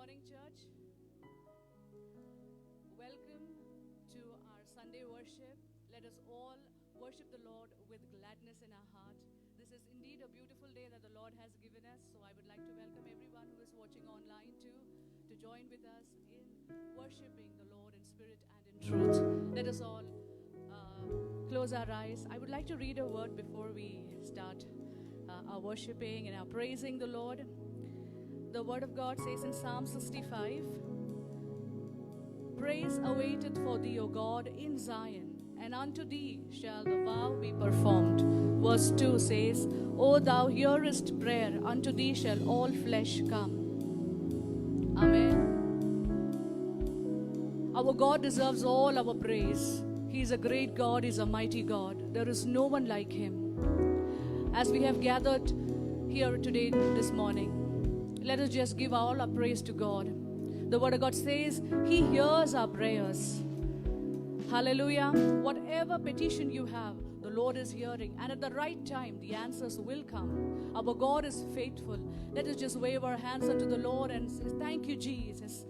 morning, church. Welcome to our Sunday worship. Let us all worship the Lord with gladness in our heart. This is indeed a beautiful day that the Lord has given us. So I would like to welcome everyone who is watching online to join with us in worshiping the Lord in spirit and in truth. Let us all close our eyes. I would like to read a word before we start our worshiping and our praising the Lord. The word of God says in Psalm 65, praise awaited for thee, O God, in Zion, and unto thee shall the vow be performed. Verse 2 says, O thou hearest prayer, unto thee shall all flesh come. Amen. Our God deserves all our praise. He is a great God, He is a mighty God. There is no one like Him. As we have gathered here today, this morning, let us just give all our praise to God. The word of God says He hears our prayers. Hallelujah. Whatever petition you have, the Lord is hearing. And at the right time, the answers will come. Our God is faithful. Let us just wave our hands unto the Lord and say, thank you, Jesus.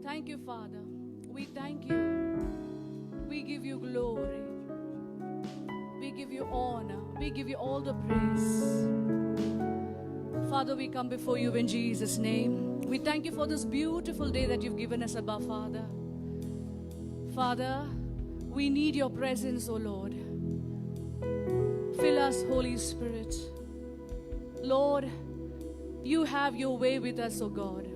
Thank you, Father. We thank you. We give you glory. We give you honor. We give you all the praise. Father, we come before you in Jesus' name. We thank you for this beautiful day that you've given us, Abba, Father. Father, we need your presence, O Lord. Fill us, Holy Spirit. Lord, you have your way with us, O God.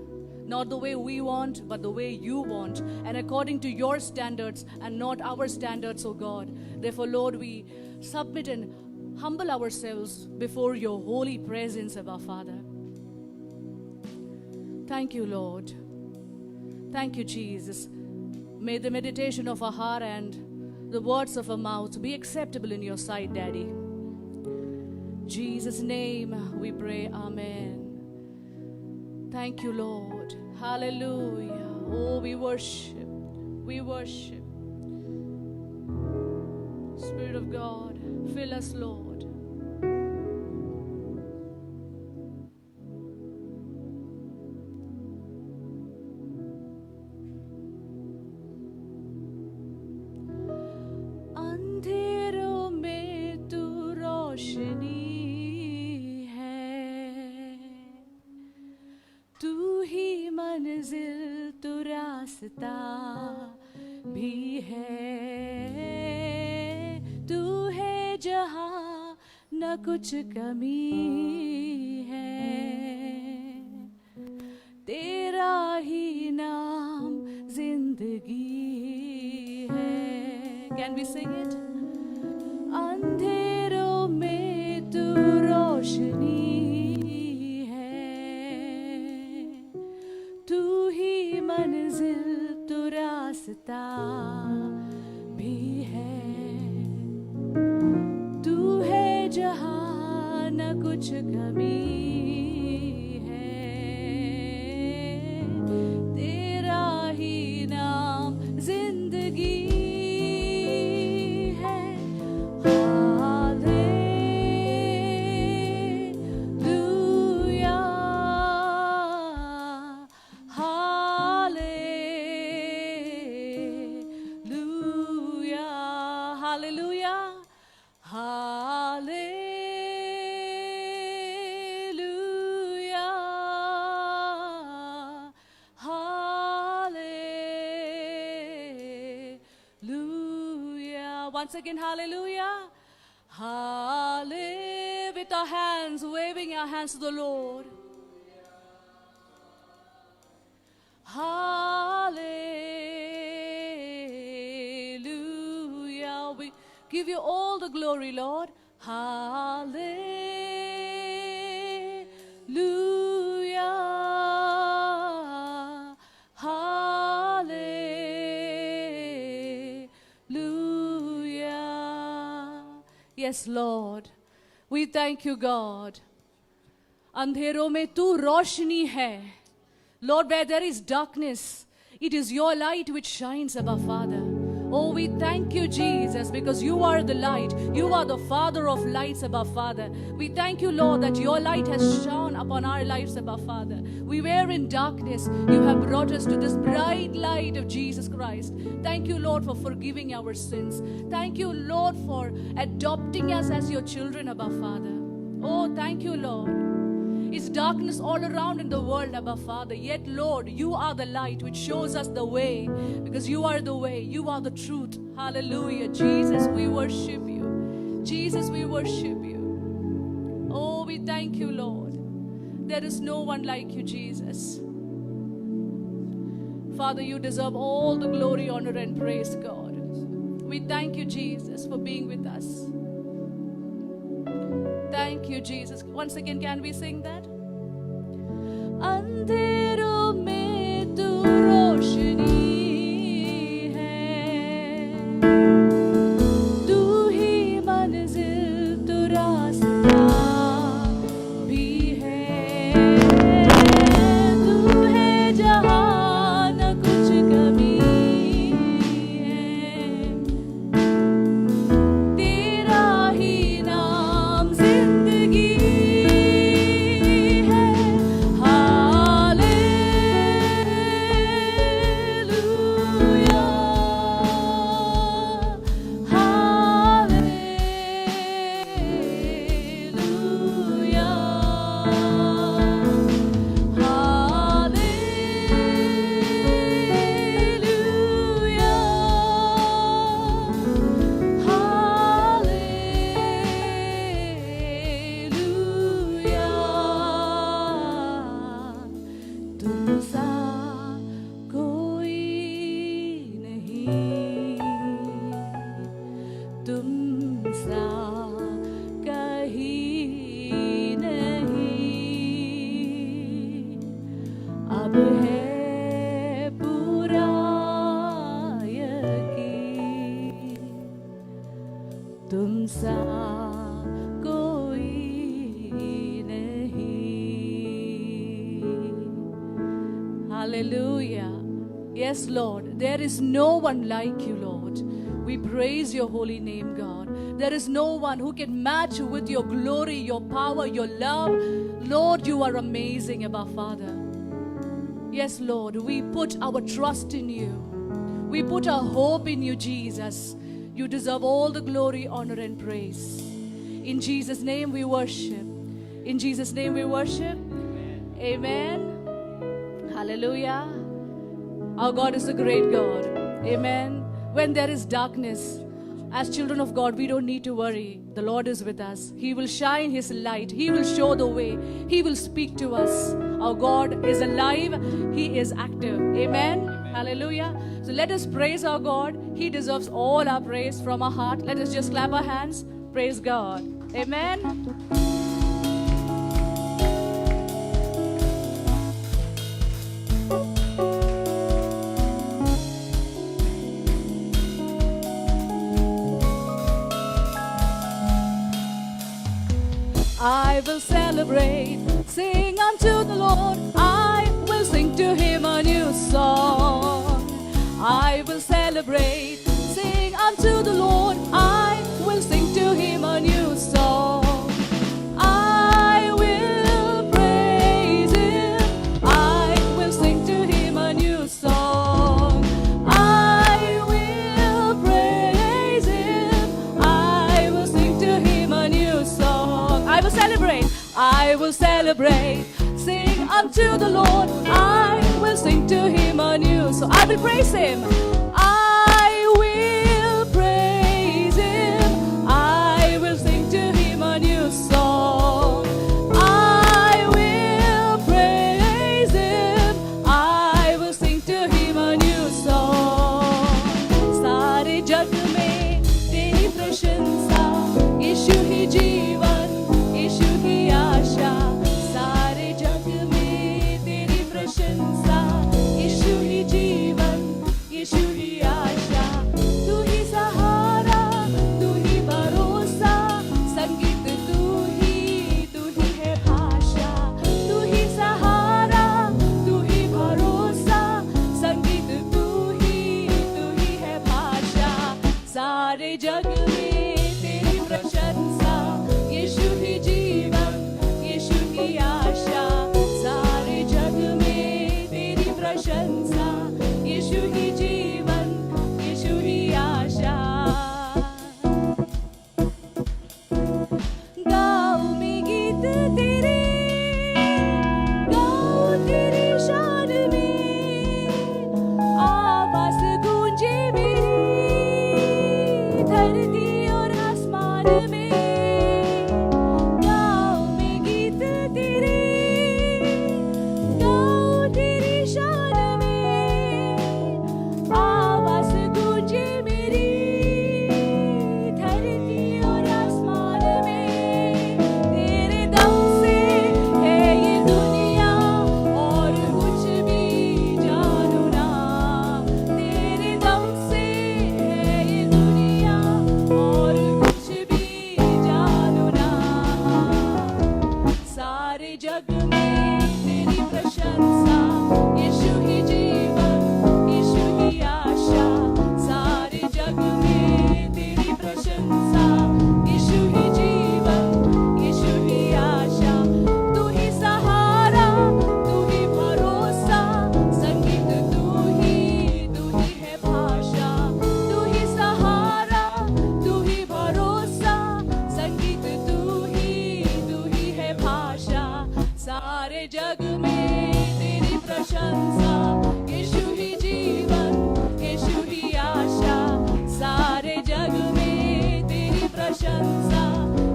Not the way we want, but the way you want. And according to your standards and not our standards, O God. Therefore, Lord, we submit and humble ourselves before your holy presence of our Father. Thank you, Lord. Thank you, Jesus. May the meditation of our heart and the words of our mouth be acceptable in your sight, Daddy. In Jesus' name we pray, amen. Thank you, Lord. Hallelujah. Oh, we worship. We worship. Spirit of God, fill us, Lord. अंधेरों में तू रोशनी है, तू ही मंजिल तू रास्ता भी है, तू है जहाँ न कुछ कमी है, तेरा ही नाम जिंदगी है. Can we sing it? अंधेरों में तू रोशनी है, तू ही मंजिल तू रास्ता भी है, तू है जहाँ न कुछ कमी है, तेरा ही नाम जिंदगी है. Hallelujah, hallelujah, hallelujah, hallelujah, hallelujah. Once again, hallelujah. Hallelujah. With our hands, waving our hands to the Lord. Hallelujah. We give you all the glory, Lord. Hallelujah. Hallelujah. Yes, Lord. We thank you, God. अंधेरों में तू रोशनी है. Lord, where there is darkness, it is your light which shines, Abba Father. Oh, we thank you, Jesus, because you are the light. You are the Father of lights, Abba Father. We thank you, Lord, that your light has shone upon our lives, Abba Father. We were in darkness. You have brought us to this bright light of Jesus Christ. Thank you, Lord, for forgiving our sins. Thank you, Lord, for adopting us as your children, Abba Father. Oh, thank you, Lord. It's darkness all around in the world, Abba Father. Yet, Lord, you are the light which shows us the way, because you are the way, you are the truth. Hallelujah. Jesus, we worship you. Jesus, we worship you. Oh, we thank you, Lord. There is no one like you, Jesus. Father, you deserve all the glory, honor, and praise, God. We thank you, Jesus, for being with us. Thank you, Jesus. Once again, can we sing that? अंधेरों में तू रोशनी है, तू ही मंजिल, तू रास्ता भी है, तू है जहाँ न कुछ कमी है, तेरा ही नाम जिंदगी है। अब है पूरा यकीन, तुम सा कोई नहीं। Hallelujah. Yes, Lord, there is no one like you, Lord. We praise your holy name, God. There is no one who can match you with your glory, your power, your love. Lord, you are amazing, Abba Father. Yes, Lord, we put our trust in you. We put our hope in you, Jesus. You deserve all the glory, honor, and praise. In Jesus' name we worship. In Jesus' name we worship. Amen. Hallelujah. Our God is a great God. Amen. When there is darkness, as children of God, we don't need to worry. The Lord is with us. He will shine His light. He will show the way. He will speak to us. Our God is alive. He is active. Amen. Hallelujah. So let us praise our God. He deserves all our praise from our heart. Let us just clap our hands. Praise God. Amen. I will celebrate, sing unto the Lord. I will sing to Him a new song. I will celebrate, sing unto the Lord. I will sing to Him a new song. I will praise Him. I will sing to Him a new song. I will praise Him. I will sing to Him a new song. I will celebrate. I will celebrate. Sing unto the Lord. I will sing to Him a new song. I will praise Him. I will praise Him. I will sing to Him a new song. I will praise Him. I will sing to Him a new song. सारे जग में तेरी प्रशंसा, यीशु ही जीवन, यीशु ही आशा। सारे जग में तेरी प्रशंसा, यीशु ही जीवन, यीशु ही आशा। प्रशंसा, यीशु ही जीवन, यीशु ही आशा, सारे जग में तेरी प्रशंसा,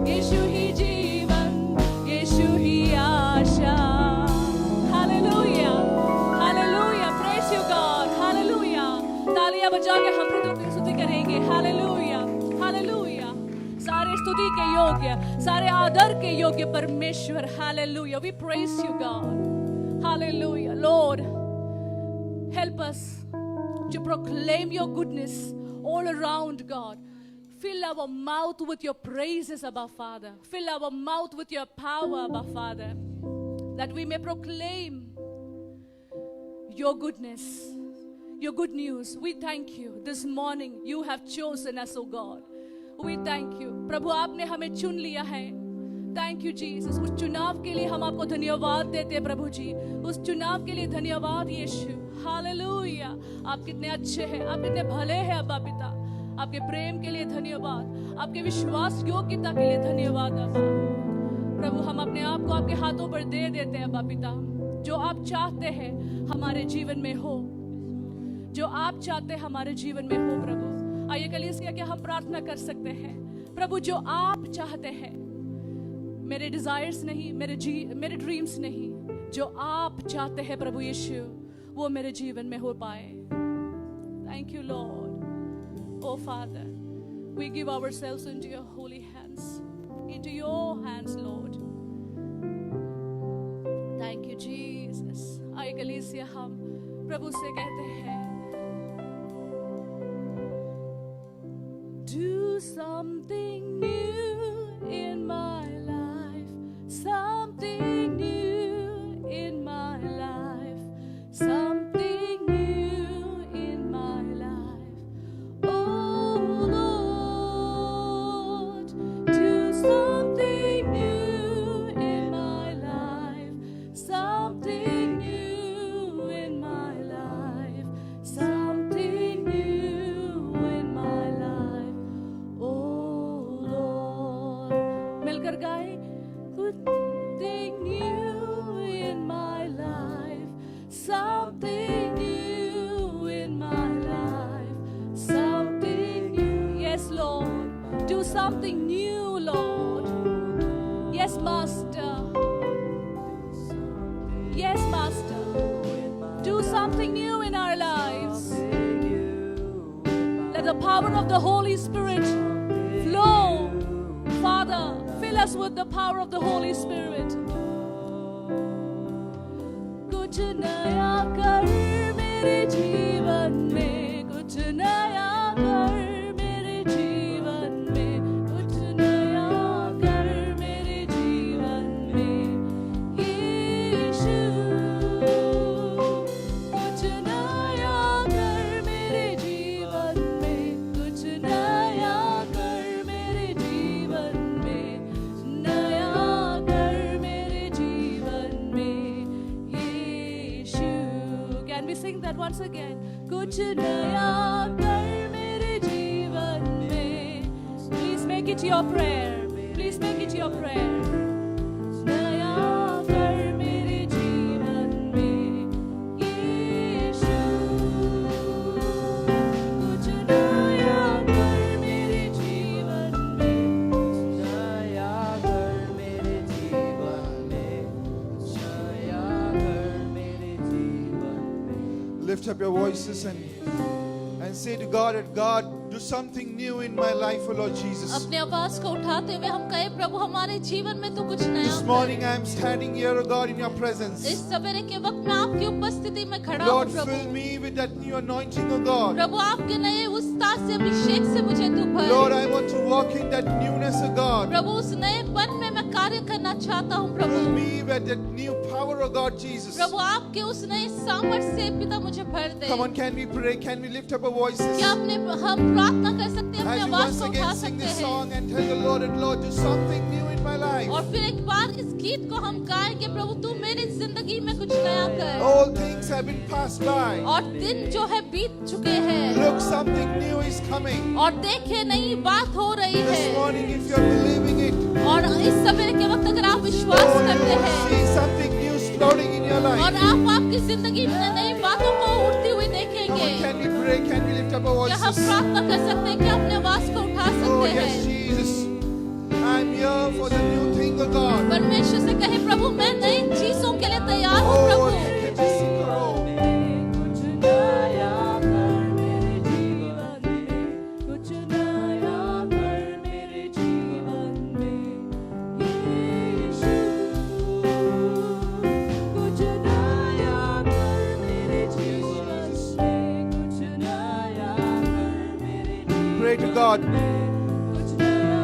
यीशु ही जीवन, यीशु ही आशा। Hallelujah, hallelujah, praise you God, hallelujah. तालियां बजा के हम प्रभु की स्तुति करेंगे। Hallelujah, hallelujah. सारे स्तुति के योग्य, सारे आदर के योग्य परमेश्वर। Hallelujah, we praise you God. Hallelujah, Lord, help us to proclaim your goodness all around, God. Fill our mouth with your praises, Abba Father. Fill our mouth with your power, Abba Father, that we may proclaim your goodness, your good news. We thank you this morning. You have chosen us, oh God. We thank you. प्रभु आपने हमें चुन लिया है। Thank you Jesus. उस चुनाव के लिए हम आपको धन्यवाद देते हैं प्रभु जी। उस चुनाव के लिए धन्यवाद यीशु। हालेलुया। आप कितने अच्छे हैं, आप कितने भले हैं अब्बा पिता। आपके प्रेम के लिए धन्यवाद, आपके विश्वास योग्यता के लिए धन्यवाद अब्बा। प्रभु हम अपने आप को आपके हाथों पर दे देते हैं अब्बा पिता। जो आप चाहते हैं हमारे जीवन में हो, जो आप चाहते हैं हमारे जीवन में हो प्रभु। आइए कलीसिया क्या हम प्रार्थना कर सकते हैं। प्रभु जो आप चाहते हैं, मेरे डिजायर्स नहीं, मेरे ड्रीम्स नहीं, जो आप चाहते हैं प्रभु यीशु, वो मेरे जीवन में हो पाए। Thank you Lord. O Father, we give ourselves into your holy hands, into your hands Lord. Thank you Jesus. आइए कलीसिया हम प्रभु से कहते हैं, do something new in my life, something new in my life, something new in my life. Oh Lord, do something new in my life, something new in my life, something new in my life. मिलकर गाए, something new in my life, something new in my life, something new. Yes, Lord, do something new, Lord. Yes, Master. Yes, Master. Do something new in our lives. Let the power of the Holy Spirit flow. Father, fill us with the power of the Holy Spirit. कुछ नया कर मेरे जीवन में, कुछ नया कर मेरे जीवन में, कुछ नया कर मेरे जीवन में यीशु। कुछ नया कर मेरे जीवन में, कुछ नया कर मेरे जीवन में, नया कर मेरे जीवन में यीशु। Can we sing that once again? कुछ नया कर मेरे जीवन में। Please make it your prayer. Please make it your prayer. नया कर मेरे जीवन में यीशु। कुछ नया कर मेरे जीवन में, नया कर मेरे जीवन में, नया कर मेरे जीवन में। Lift up your voices and say to God that God, do something new in my life, O Lord Jesus. अपने आवाज को उठाते हुए हम कहे, प्रभु हमारे जीवन में तो कुछ नया This कर। morning I am standing here, O God, in your presence. इस सवेरे के वक्त मैं आपकी उपस्थिति में खड़ा हूँ Lord, Prabhu. fill me with that new anointing, O God. प्रभु आपके नए उस ताज से अभिषेक से मुझे तू भर। Lord, I want to walk in that newness, O God. प्रभु उस नए पन में मैं कार्य करना चाहता हूँ प्रभु। Fill me with that new power, O God, Jesus. प्रभु आपके उस नए सामर्थ्य से पिता मुझे भर दे। Come on, can we pray? Can we lift up our voices? क्या हम प्रार्थना कर सकते हैं, अपनी As we आवाज once को उठा again sing सकते this हैं song and tell the Lord, and Lord, do something new in my life. और फिर एक बार इस गीत को हम गाएंगे, प्रभु तू मेरी जिंदगी में कुछ नया कर। All things have been passed by. और दिन जो है बीत चुके हैं Look, something new is coming. और देखे नई बात हो रही This है। morning, if you're believing it, और इस सवेरे के वक्त अगर आप विश्वास oh, करते you will हैं see something new sprouting in your और life. आप आपके आपकी जिंदगी में नई बातों को उठती हुई Come देखेंगे। on, can we pray? Can we lift up our क्या हम voices? प्रार्थना कर सकते हैं? क्या अपने आवाज को उठा Oh, सकते yes, हैं? Jesus. I'm here for the new thing of God. परमेश्वर से कहे, प्रभु मैं नई चीजों के लिए तैयार हूँ Oh, Prabhu. can we sing our own? कुछ नया कर मेरे जीवन में, कुछ नया कर मेरे जीवन में, यीशु। कुछ नया कर मेरे जीवन में, कुछ नया कर मेरे जीवन Pray to God. में, कुछ नया।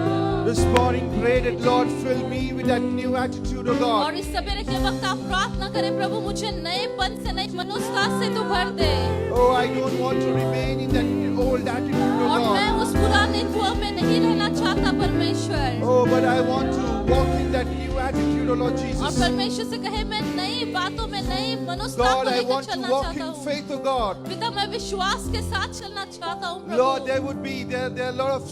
This morning, pray that Lord fill me with that new attitude of और God. इस सवेरे के वक्त आप प्रार्थना करें, प्रभु मुझे नएपन से, नई मनोस्ता से तू भर दे। Oh, I don't want to remain in that old attitude और of मैं God. उस पुराने हुआ में नहीं रहना चाहता परमेश्वर। Oh, but I want to walk in that new attitude, oh Lord और Jesus. परमेश्वर से कहे, मैं नई बातों में, नई मनोस्ता God, को I लेकर want to चलना walk चाहता in हूँ। faith of God. पिता मैं विश्वास के साथ चलना चाहता हूँ Lord, Prabhu. there would be there are a lot of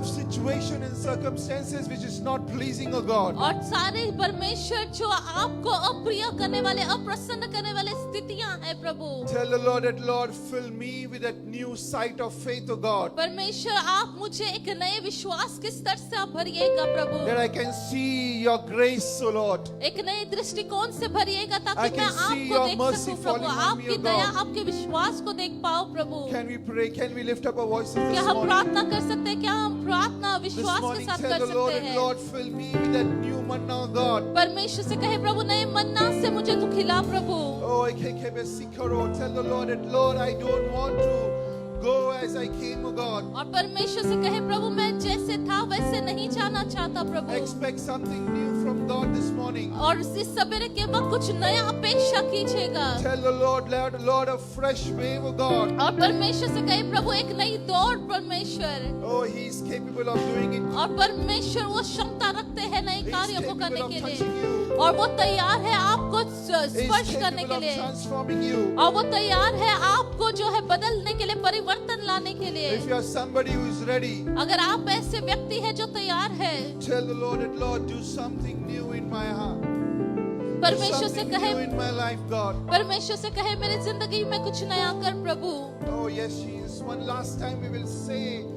situation and circumstances which is not pleasing of God. और सारे परमेश्वर जो आपको अप्रिय करने वाले, अप्रसन्न करने वाले स्थितियां हैं प्रभु। Tell the Lord that Lord fill me with that new sight of faith of God. परमेश्वर आप मुझे एक नए विश्वास के स्तर से आप भरिएगा प्रभु। That I can see your grace, O Lord. एक नए दृष्टिकोण से भरिएगा I ताकि मैं can see आपको your देख mercy सकूं प्रभु, falling on me, आपकी O दया, God. आपके विश्वास को देख पाओ प्रभु। Can we pray? Can we lift up our voices क्या this हम morning? प्रार्थना कर सकते हैं? क्या हम प्रार्थना This विश्वास के morning, साथ tell कर the Lord सकते and हैं? Lord fill me with that new manna of God. परमेश्वर से कहे, प्रभु नए मन्ना से मुझे तू खिला प्रभु। Oh, I can't keep a sikaro. Tell the Lord that Lord, I don't want to go as I came, O God. और परमेश्वर से कहे, प्रभु मैं जैसे था वैसे नहीं जाना चाहता प्रभु। Expect something new from God this morning. और इस सवेरे के वक्त कुछ नया अपेक्षा कीजिएगा। Tell the Lord, a fresh wave of God. और परमेश्वर से कहे, प्रभु एक नई दौड़ परमेश्वर। Oh, He is capable of doing it. और परमेश्वर वो क्षमता रखते हैं नए He is कार्यों को capable करने of के touching लिए। you. और वो तैयार है आपको He स्पर्श is करने capable के of लिए। transforming you. और वो तैयार है आपको जो है बदलने के लिए, परिवर्तन लाने के लिए। If you are somebody who is ready, अगर आप ऐसे व्यक्ति हैं जो तैयार है, tell the Lord that Lord, do something new in my heart. Do परमेश्वर से something कहे, new in my life, God. परमेश्वर से कहे मेरी जिंदगी में कुछ नया कर प्रभु। Oh, yes, Jesus. One last time we will sing,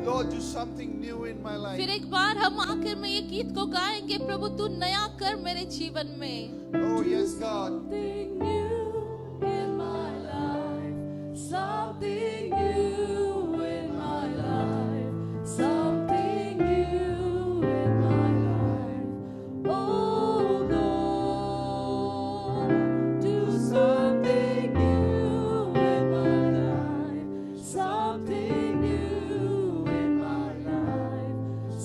Lord, do something new in my life. फिर एक बार हम आखिर में ये गीत को गाएंगे, प्रभु तू नया कर मेरे जीवन में। Oh, yes, God. Something new in my life, something new in my life, something new in my life. Oh Lord, do something new in my life, something new in my life,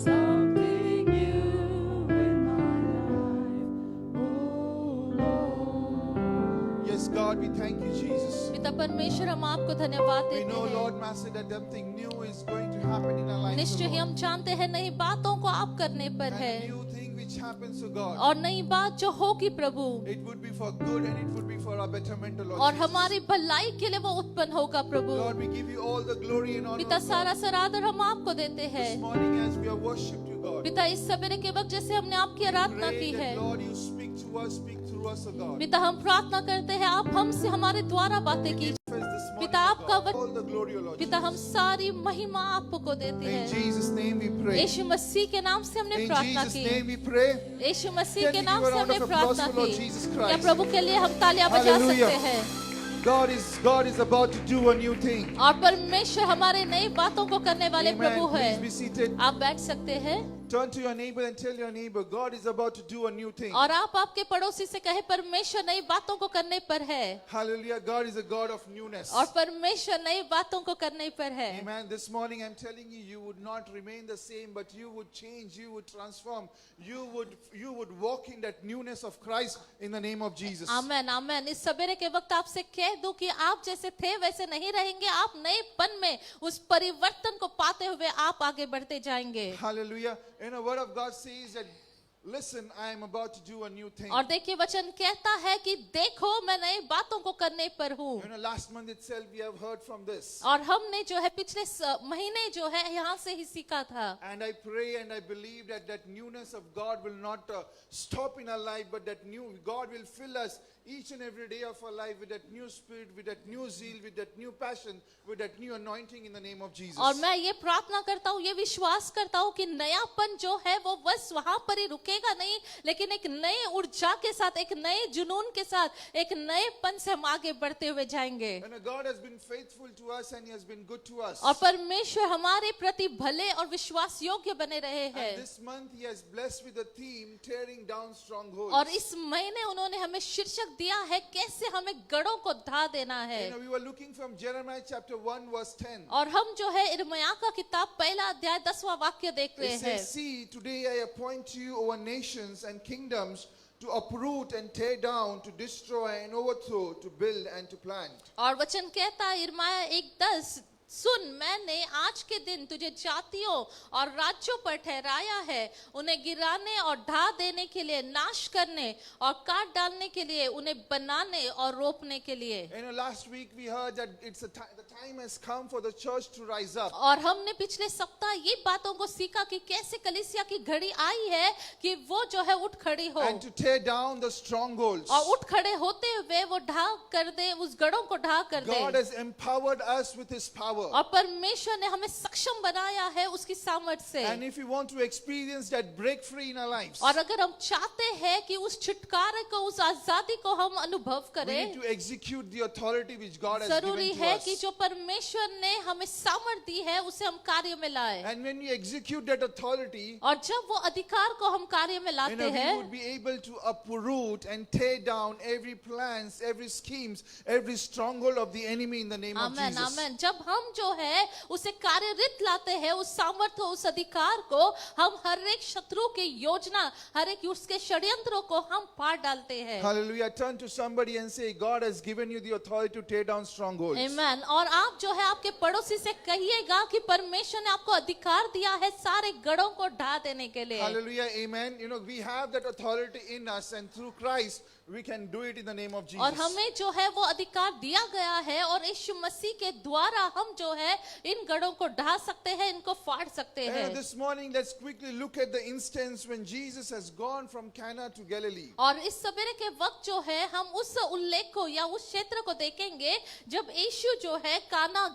something new in my life. Oh Lord. Yes, God, we thank you, Jesus. पिता परमेश्वर हम आपको धन्यवाद We देते know, हैं। Lord Master, that something new is going to happen in our lives. निश्चय ही O हम Lord. जानते हैं नई बातों को आप करने पर And है, a new thing which happens to God. और नई बात जो होगी प्रभु, It would be for good and it would be for our betterment, O Lord. और Jesus. हमारी भलाई के लिए वो उत्पन्न होगा प्रभु। Lord, we give you all the glory and honor. पिता O God. सारा सरादर हम आपको देते हैं। This morning as we have worshipped you, God. पिता इस सवेरे के वक्त जैसे हमने आपकी आराधना Pray की है, that, Lord, you speak to us, speak through us, O God. पिता हम प्रार्थना करते हैं आप हमसे हमारे द्वारा बातें कीजिए। First this morning, पिता O आपका God, all the glory, O Lord. पिता हम सारी महिमा आपको देते In हैं। Jesus' name we pray. यीशु मसीह के नाम से हमने In प्रार्थना Jesus' की। name we pray. Yeshu Masih Can के we नाम give a से round हमने of applause प्रार्थना for Lord की। Jesus क्या Christ? प्रभु के लिए हम तालियां बजा Hallelujah. सकते हैं? God is about to do a new thing. और परमेश्वर हमारे नई बातों को करने वाले प्रभु Amen. है। Please be seated. आप बैठ सकते हैं Turn to your neighbor and tell your neighbor, God is about to do a new thing. और आप आपके पड़ोसी से कहे परमेश्वर नई बातों को करने पर है, Hallelujah. God is a God of newness. और परमेश्वर नई बातों को करने पर है। Amen. This morning I'm telling you, you would not remain the same, but you would change, you would transform, you would walk in that newness of Christ in the name of Jesus. आमेन आमेन। इस सवेरे के वक्त आपसे कह दूं कि आप जैसे थे वैसे नहीं रहेंगे, आप नएपन में उस परिवर्तन को पाते हुए आप आगे बढ़ते जाएंगे। Hallelujah. And the word of God says that Listen, I am about to do a new thing. और देखिए वचन कहता है कि देखो मैं नई बातों को करने पर हूँ। You know, last month itself we have heard from this. और हमने जो है पिछले महीने जो है यहाँ से ही सीखा था। And I pray and I believe that that newness of God will not stop in our life, but that new God will fill us each and every day of our life with that new spirit, with that new zeal, with that new passion, with that new anointing in the name of Jesus. और मैं ये प्रार्थना करता हूँ, ये विश्वास करता हूँ कि नयापन जो है वो बस वहां पर ही रुकेगा नहीं, लेकिन एक नए ऊर्जा के साथ, एक नए जुनून के साथ, एक नएपन से हम आगे बढ़ते हुए जाएंगे। And God has been faithful to us and He has been good to us. और परमेश्वर हमारे प्रति भले और विश्वास योग्य बने रहे हैं। And this month He has blessed with the theme tearing down strongholds. और इस महीने उन्होंने हमें शीर्षक दिया है कैसे हमें गढ़ों को ढा देना है। You know, we were looking from Jeremiah chapter 1 verse 10. और हम जो है इर्मिया का किताब पहला अध्याय 10वां वाक्य देख रहे It हैं। says, "See, today I appoint you over nations and kingdoms to uproot and tear down, to destroy and overthrow, to build and to plant." और वचन कहता है इर्मिया 1:10, सुन मैंने आज के दिन तुझे जातियों और राज्यों पर ठहराया है, उन्हें गिराने और ढा देने के लिए, नाश करने और काट डालने के लिए, उन्हें बनाने और रोपने के लिए। You know, last week we heard that the time has come for the church to rise up. और हमने पिछले सप्ताह ये बातों को सीखा कि कैसे कलीसिया की घड़ी आई है कि वो जो है उठ खड़ी हो And to tear down the strongholds. और उठ खड़े होते हुए वो ढा कर दे, उस गढ़ों को ढा कर God they. has empowered us with His power. और परमेश्वर ने हमें सक्षम बनाया है उसकी सामर्थ से। And if we want to experience that break free in our lives, और अगर हम चाहते हैं कि उस छुटकारे को, उस आजादी को हम अनुभव we need करें, to execute the authority which God has given जरूरी to है us. कि जो परमेश्वर ने हमें सामर्थ दी है उसे हम कार्य में लाए। And when we execute that authority, और जब वो अधिकार को हम कार्य में you लाते know, we हैं, would be able to uproot and tear down every plans, every schemes, every stronghold of the enemy in the name of amen Jesus. आमेन। जब हम जो है उसे कार्यरत लाते हैं, उस सामर्थ्य, उस अधिकार को, हम हर एक शत्रु की योजना, हर एक उसके षड्यंत्रों को हम पार डालते हैं। Hallelujah. Turn to somebody and say, God has given you the authority to tear down strongholds. आमेन। और आप जो है आपके पड़ोसी से कहिएगा कि परमेश्वर ने आपको अधिकार दिया है सारे गढ़ों को ढा देने के लिए। Hallelujah. Amen. You know, we have that authority in us, and through Christ, we can do it in the name of Jesus. और हमें जो है वो अधिकार दिया गया है और यीशु मसीह के द्वारा हम जो है इन गढ़ों को ढा सकते हैं, इनको फाड़ सकते हैं। And this morning, let's quickly look at the instance when Jesus has gone from Cana to Galilee. और इस सवेरे के वक्त जो है हम उस उल्लेख को या उस क्षेत्र को देखेंगे जब यीशु जो है काना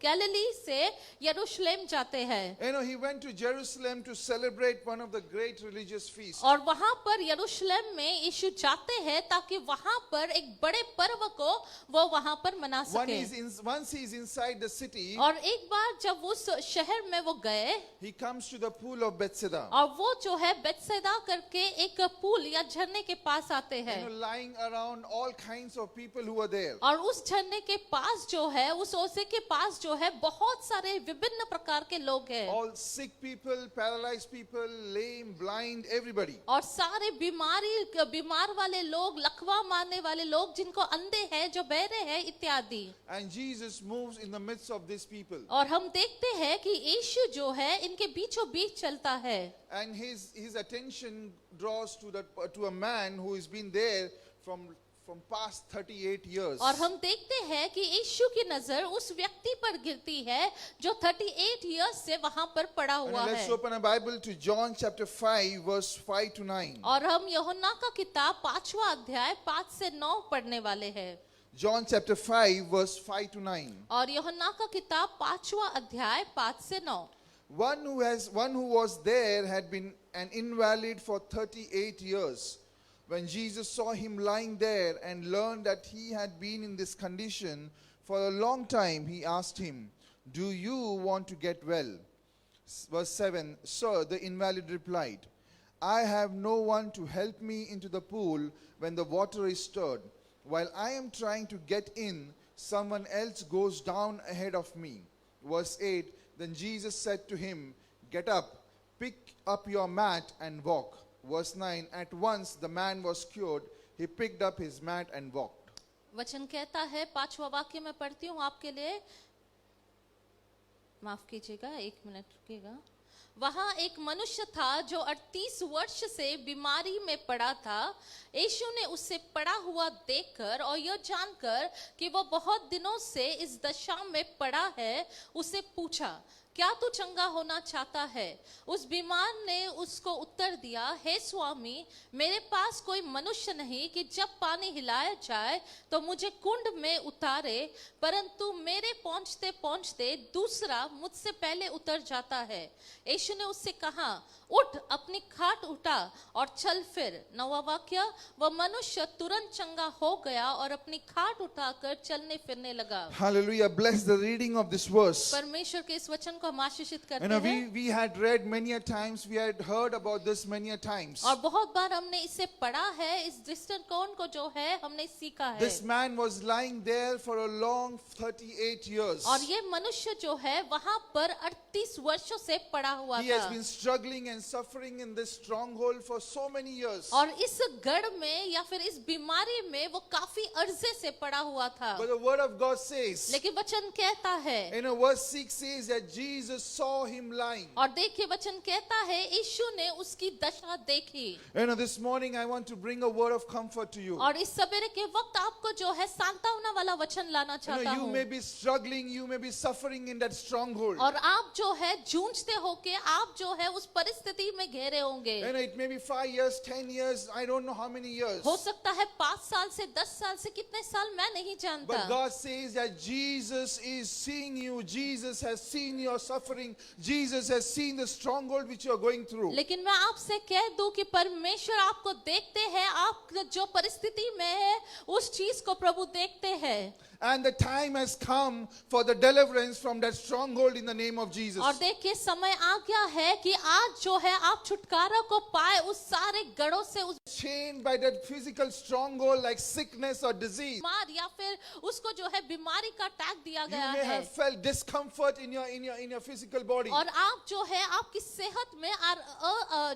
गैलिली से यरूशलेम जाते हैं। You know, he went to Jerusalem to celebrate one of the great religious feasts. और वहां पर यरूशलेम में यीशु जाते हैं ताकि वहां पर एक बड़े पर्व को वो वहां पर मना सके। Once he is inside the city, और एक बार जब उस शहर में वो गए, he comes to the pool of Bethesda. और वो जो है बेतसैदा करके एक पुल या झरने के पास आते You हैं। know, lying around all kinds of people who were there. और उस झरने के पास जो है, उस ओसे के पास जो है बहुत सारे विभिन्न प्रकार के लोग हैं। All sick people, paralyzed people, lame, blind, everybody. और सारे बीमार वाले लोग, लकवा मारने वाले लोग, जिनको अंधे हैं, जो बहरे हैं इत्यादि। And Jesus moves in the midst of these people. और हम देखते हैं कि यीशु जो है इनके बीचों बीच चलता है। And his attention draws to a man who has been there from past 38 years. और हम देखते हैं कि यीशु की नजर उस व्यक्ति पर गिरती है जो 38 इयर्स से वहां पर पड़ा And हुआ let's है। open a Bible to John chapter 5 verse 5 to 9. और हम यूहन्ना का किताब 5वां अध्याय 5 से 9 पढ़ने वाले हैं। John chapter 5 verse 5 to 9. और यूहन्ना का किताब 5वां अध्याय 5 से 9। One who was there had been an invalid for 38 years. When Jesus saw him lying there and learned that he had been in this condition for a long time, he asked him, "Do you want to get well?" Verse 7, "Sir," the invalid replied, "I have no one to help me into the pool when the water is stirred. While I am trying to get in, someone else goes down ahead of me." Verse 8, "Then Jesus said to him, 'Get up, pick up your mat and walk.' Verse 9, "At once the man was cured. He picked up his mat and walked." वचन कहता है, 5वां वाक्य में पढ़ती हूँ आपके लिए, माफ कीजिएगा, 1 मिनट रुकिएगा। वहाँ एक मनुष्य था जो 38 वर्ष से बीमारी में पड़ा था। यीशु ने उससे पड़ा हुआ देखकर और यह जानकर कि वो बहुत दिनों से इस दशा में पड़ा है, उसे पूछा, क्या तू चंगा होना चाहता है? उस बीमार ने उसको उत्तर दिया, हे स्वामी, मेरे पास कोई मनुष्य नहीं कि जब पानी हिलाया जाए तो मुझे कुंड में उतारे, परंतु मेरे पहुंचते पहुंचते दूसरा मुझसे पहले उतर जाता है। यीशु ने उससे कहा, उठ, अपनी खाट उठा और चल फिर। 9वां वाक्य, वह मनुष्य तुरंत चंगा हो गया और अपनी खाट उठाकर चलने फिरने लगा। Hallelujah. Bless the reading of this verse. परमेश्वर के इस वचन को हम आशीषित करते You know, हैं। we had read many a times, we had heard about this many a times. और बहुत बार हमने इसे पढ़ा है, इस दृष्टिकोण को जो है हमने सीखा है। This man was lying there for a long 38 years. और ये मनुष्य जो है वहां पर 38 वर्षों से पड़ा हुआ He has था been struggling and suffering in this stronghold for so many years. और इस गढ़ में या फिर इस बीमारी में वो काफी अर्जे से पड़ा हुआ था। But the word of God says, लेकिन वचन कहता है, you know, verse 6 says that Jesus saw him lying. और देखिए वचन कहता है यीशु ने उसकी दशा देखी। You know, this morning I want to bring a word of comfort to you. और इस सवेरे के वक्त आपको जो है सांत्वना वाला वचन लाना You चाहता know, you हूँ। may be struggling, you may be suffering in that stronghold. और आप जो है जूझते होके आप जो है उस परिस्थिति में घेरे होंगे। You know, it may be 5 years, 10 years, I don't know how many years. हो सकता है 5 साल से 10 साल से कितने साल मैं नहीं जानता। But God says that Jesus is seeing you. Jesus has seen your suffering. Jesus has seen the stronghold which you are going through. लेकिन मैं आपसे कह दूं कि परमेश्वर आपको देखते हैं, आप जो परिस्थिति में है उस चीज को प्रभु देखते हैं। And the time has come for the deliverance from that stronghold in the name of Jesus. और देखिए समय आ गया है कि आज जो है आप छुटकारा को पाए उस सारे गढ़ों से, उस Chained by that physical stronghold like sickness or disease. बीमार या फिर उसको जो है बीमारी का टैग दिया You गया may है। have felt discomfort in your physical body. और आप जो है आपकी सेहत में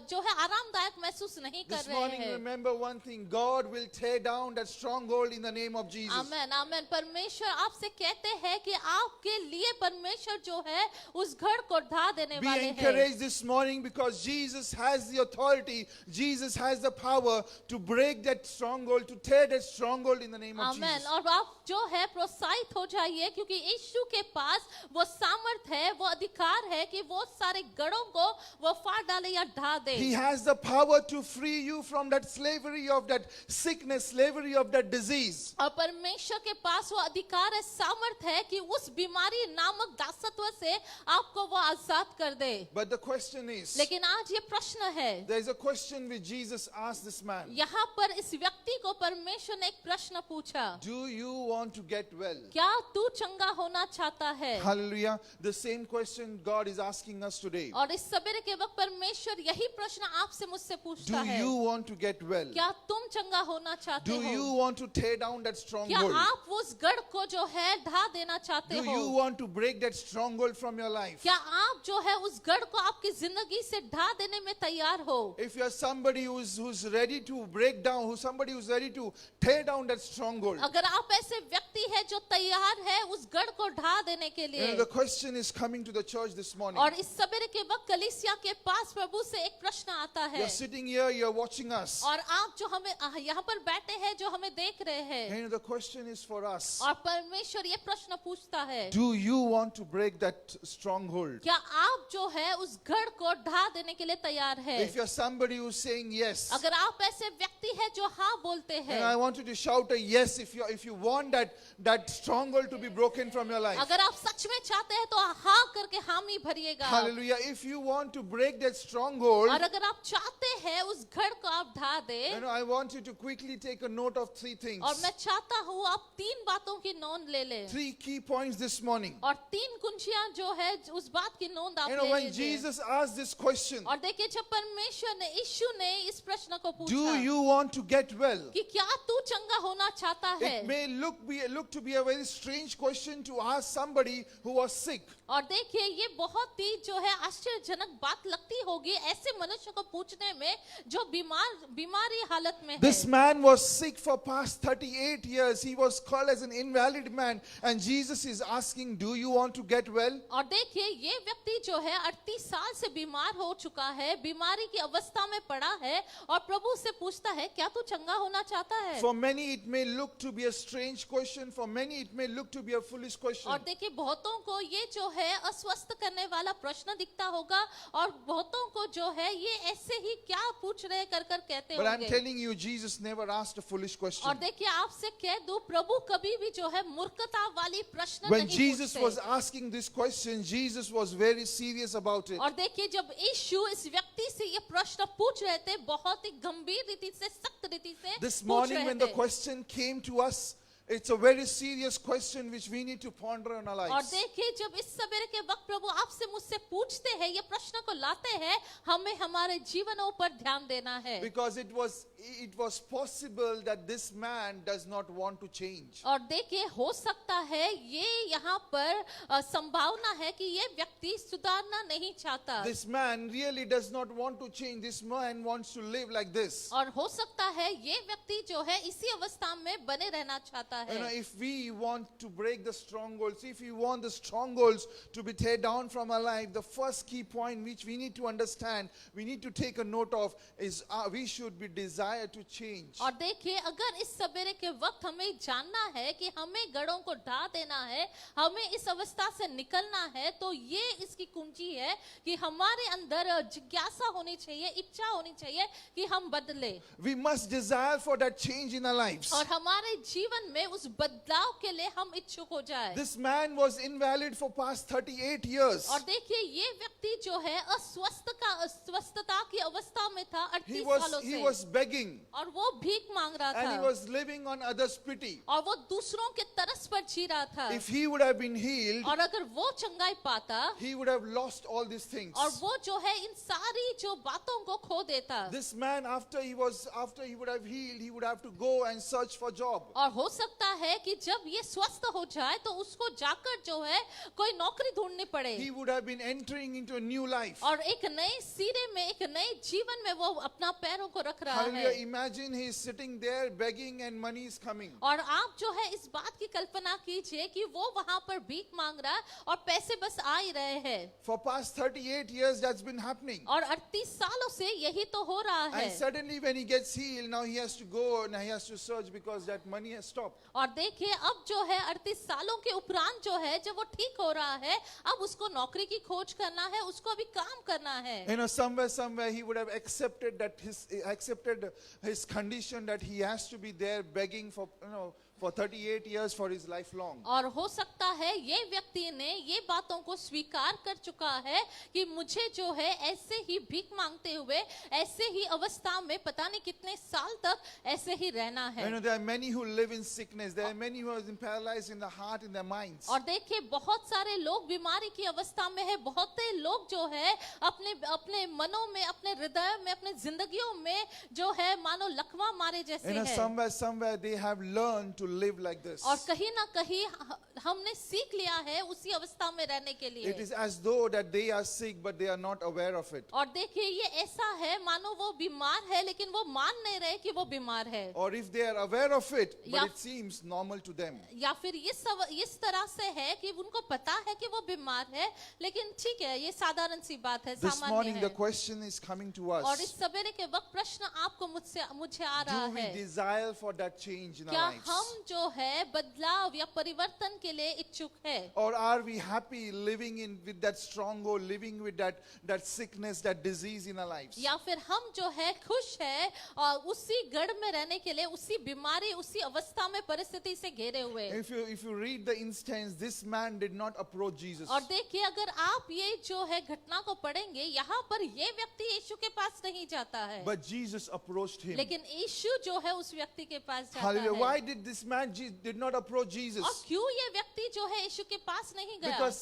जो है आरामदायक महसूस नहीं कर This रहे morning, हैं। remember one thing: God will tear down that stronghold in the name of Jesus. आमेन आमेन। परमेश्वर आपसे कहते हैं कि आपके लिए परमेश्वर जो है उस घर को ढा देने Be वाले हैं। encouraged this morning because Jesus has the authority, Jesus has the power to break that stronghold, to tear that stronghold in the name of amen. Jesus. और आप जो है प्रोत्साहित हो जाइए क्योंकि यीशु के पास वो सामर्थ है, वो अधिकार है कि वो सारे गढ़ों को वो फाड़ डाले या ढा दे। He has the power to free you from that slavery of that sickness, slavery of that disease. और परमेश्वर के पास वो अधिकार है, सामर्थ है कि उस बीमारी नामक दासत्व से आपको वो आजाद कर दे। But the question is, लेकिन आज ये प्रश्न है, there is a question which Jesus asked this man. यहाँ पर इस व्यक्ति को परमेश्वर ने एक प्रश्न पूछा, Do you want to get well? क्या तू चंगा होना चाहता है? Hallelujah. The same question God is asking us today. और इस सवेरे के वक्त परमेश्वर यही प्रश्न आपसे मुझसे Do पूछता है, you want to get well? क्या तुम चंगा होना चाहते Do you हो? want to tear down that क्या stronghold? आप उस गढ़ को जो है ढा देना चाहते Do हो? you want to break that stronghold from your life? क्या आप जो है उस गढ़ को आपकी जिंदगी से ढा देने में तैयार हो? If you're somebody who's ready to break down, somebody who's ready to tear down that stronghold, अगर आप ऐसे व्यक्ति है जो तैयार है उस गढ़ को ढा देने के you लिए, know, the question is coming to the church this morning. और इस सवेरे के वक्त कलीसिया के पास प्रभु से एक प्रश्न आता है, You're sitting here, you're watching us. और आप जो हमें यहाँ पर बैठे हैं जो हमें देख रहे हैं, And the question is for us. और परमेश्वर ये प्रश्न पूछता है, Do you want to break that stronghold? क्या आप जो है उस गढ़ को ढा देने के लिए तैयार है? If you're somebody who's saying yes, अगर आप ऐसे व्यक्ति है जो हाँ बोलते and हैं, I want you to shout a yes if you want that stronghold to be broken from your life. अगर आप सच में चाहते हैं तो हाँ करके हामी भरिएगा। Hallelujah. If you want to break that stronghold, और अगर आप चाहते हैं उस गढ़ को आप ढा दे, I want you to quickly take a note of 3 things. और मैं चाहता हूँ आप 3 बातों की नोंद ले लें, 3 key points this morning. और 3 कुंजियां जो है उस बात की नोंद आप ले When लीजिए। Jesus asked this question, और देखिए जब परमेश्वर ने यीशु ने इस प्रश्न को do पूछा you want to get well? कि क्या तू चंगा होना चाहता है, It may look to be a very strange question to ask somebody who was sick. और देखिए ये बहुत ही जो है आश्चर्यजनक बात लगती होगी ऐसे मनुष्य को पूछने में में जो बीमारी हालत में है। This man was sick for past 38 years. He was called as an invalid man. And Jesus is asking, do you want to get well? और देखिए ये व्यक्ति जो है 38 साल से बीमार हो चुका है, बीमारी की अवस्था में पड़ा है और प्रभु से पूछता है क्या तू चंगा होना चाहता है? For many it may look to be a strange question. For many it may look to be a foolish question. और देखिए बहुतों को ये जो है अस्वस्थ करने वाला प्रश्न दिखता होगा और बहुतों को जो है ये ऐसे ही क्या पूछ रहे कर कहते But I'm होंगे। telling you, Jesus never asked a foolish question. और देखिए आपसे कह दूं प्रभु कभी भी जो है मूर्खता वाली प्रश्न When नहीं Jesus पूछते। was asking this question, Jesus was very serious about it. और देखिए जब यीशु इस व्यक्ति से ये प्रश्न पूछ रहे थे बहुत ही गंभीर रीति से सख्त रीति से This पूछ morning रहे when the थे। question came to us, it's a very serious question which we need to ponder in our और lives. देखिए जब इस सवेरे के वक्त प्रभु आपसे मुझसे पूछते हैं ये प्रश्न को लाते हैं हमें हमारे जीवनों पर ध्यान देना है। Because it was possible that this man does not want to change. और देखिए हो सकता है ये यहाँ पर संभावना है कि ये व्यक्ति सुधारना नहीं चाहता। This man really does not want to change. This man wants to live like this. और हो सकता है ये व्यक्ति जो है इसी अवस्था में बने रहना चाहता You know, है। if we want to break the strongholds, if we want the strongholds to be teared down from our life, the first key point which we need to understand, we need to take a note of is we should be desire to change. और देखिए अगर इस सवेरे के वक्त हमें जानना है कि हमें गढ़ों को ढा देना है, हमें इस अवस्था से निकलना है, तो ये इसकी कुंजी है कि हमारे अंदर जिज्ञासा होनी चाहिए, इच्छा होनी चाहिए कि हम बदले। We must desire for that change in our lives. और हमारे जीवन में उस बदलाव के लिए हम इच्छुक हो जाए। This man was invalid for past 38 years. और देखिए ये व्यक्ति जो है अस्वस्थता की अवस्था में था 38 सालों He से was begging और वो भीख मांग रहा and he था was living on others' pity. और वो दूसरों के तरस पर जी रहा था। If he would have been healed, और अगर वो चंगाई पाता he would have lost all these things. और वो जो है इन सारी जो बातों को खो देता। This man, after he would have healed, he would have to go and search for job. और हो सकता है कि जब ये स्वस्थ हो जाए तो उसको जाकर जो है कोई नौकरी ढूंढनी पड़े He would have been entering into a new life. और एक नए सिरे में एक नए जीवन में वो अपना पैरों को रख रहा Hallelujah. है। Imagine he is sitting there begging and money is coming. और आप जो है इस बात की कल्पना कीजिए कि वो वहां पर भीख मांग रहा है और पैसे बस आ ही रहे हैं। For past 38 years that's been happening. और 38 सालों से यही तो हो रहा है। And suddenly when he gets healed, now he has to go and he has to search because that money has stopped. और देखिए अब जो है 38 सालों के उपरांत जो है जब वो ठीक हो रहा है अब उसको नौकरी की खोज करना है, उसको अभी काम करना है। You know, somewhere he would have accepted his condition that he has to be there begging for, for 38 years for his life long. और हो सकता है ये व्यक्ति ने ये बातों को स्वीकार कर चुका है कि मुझे जो है ऐसे ही भीख मांगते हुए ऐसे ही अवस्था में पता नहीं कितने साल तक ऐसे ही रहना है। You know, there are many who live in sickness. There are many who are paralyzed in the heart, in their minds. और देखिए बहुत सारे लोग बीमारी की अवस्था में है, बहुत से लोग जो है अपने मनों में, अपने हृदय में, अपने जिंदगियों में जो है मानो लकवा मारे जैसे You know, है। somewhere they have learned to live like this. और कहीं ना कहीं हमने सीख लिया है उसी अवस्था में रहने के लिए। It is as though that they are sick but they are not aware of it. और देखिए ये ऐसा है मानो वो बीमार है लेकिन वो मान नहीं रहे कि वो बीमार है। Or if they are aware of it, but या- it seems normal to them. या फिर इस तरह से है कि उनको पता है कि वो बीमार है लेकिन ठीक है ये साधारण सी बात है, This सामान्य morning the है। question is coming to और इस us. सवेरे के वक्त प्रश्न आपको मुझे आ रहा Do we है, desire for that change in क्या our lives? हम जो है बदलाव या परिवर्तन के लिए इच्छुक है? Or are we happy living with that stronghold, living with that sickness, that disease in our lives? या फिर हम जो है खुश है और उसी गढ़ में रहने के लिए उसी बीमारी उसी अवस्था में परिस्थिति से घेरे हुए। If you read the instance, this man did not approach Jesus. और देखिए अगर आप ये जो है घटना को पढ़ेंगे यहाँ पर ये व्यक्ति यीशु के पास नहीं जाता है But Jesus approached him. लेकिन यीशु जो है उस व्यक्ति के पास जाता Hallelujah. है। Why did this man did not approach और Jesus? क्यों ये व्यक्ति जो है यीशु के पास नहीं गया? Because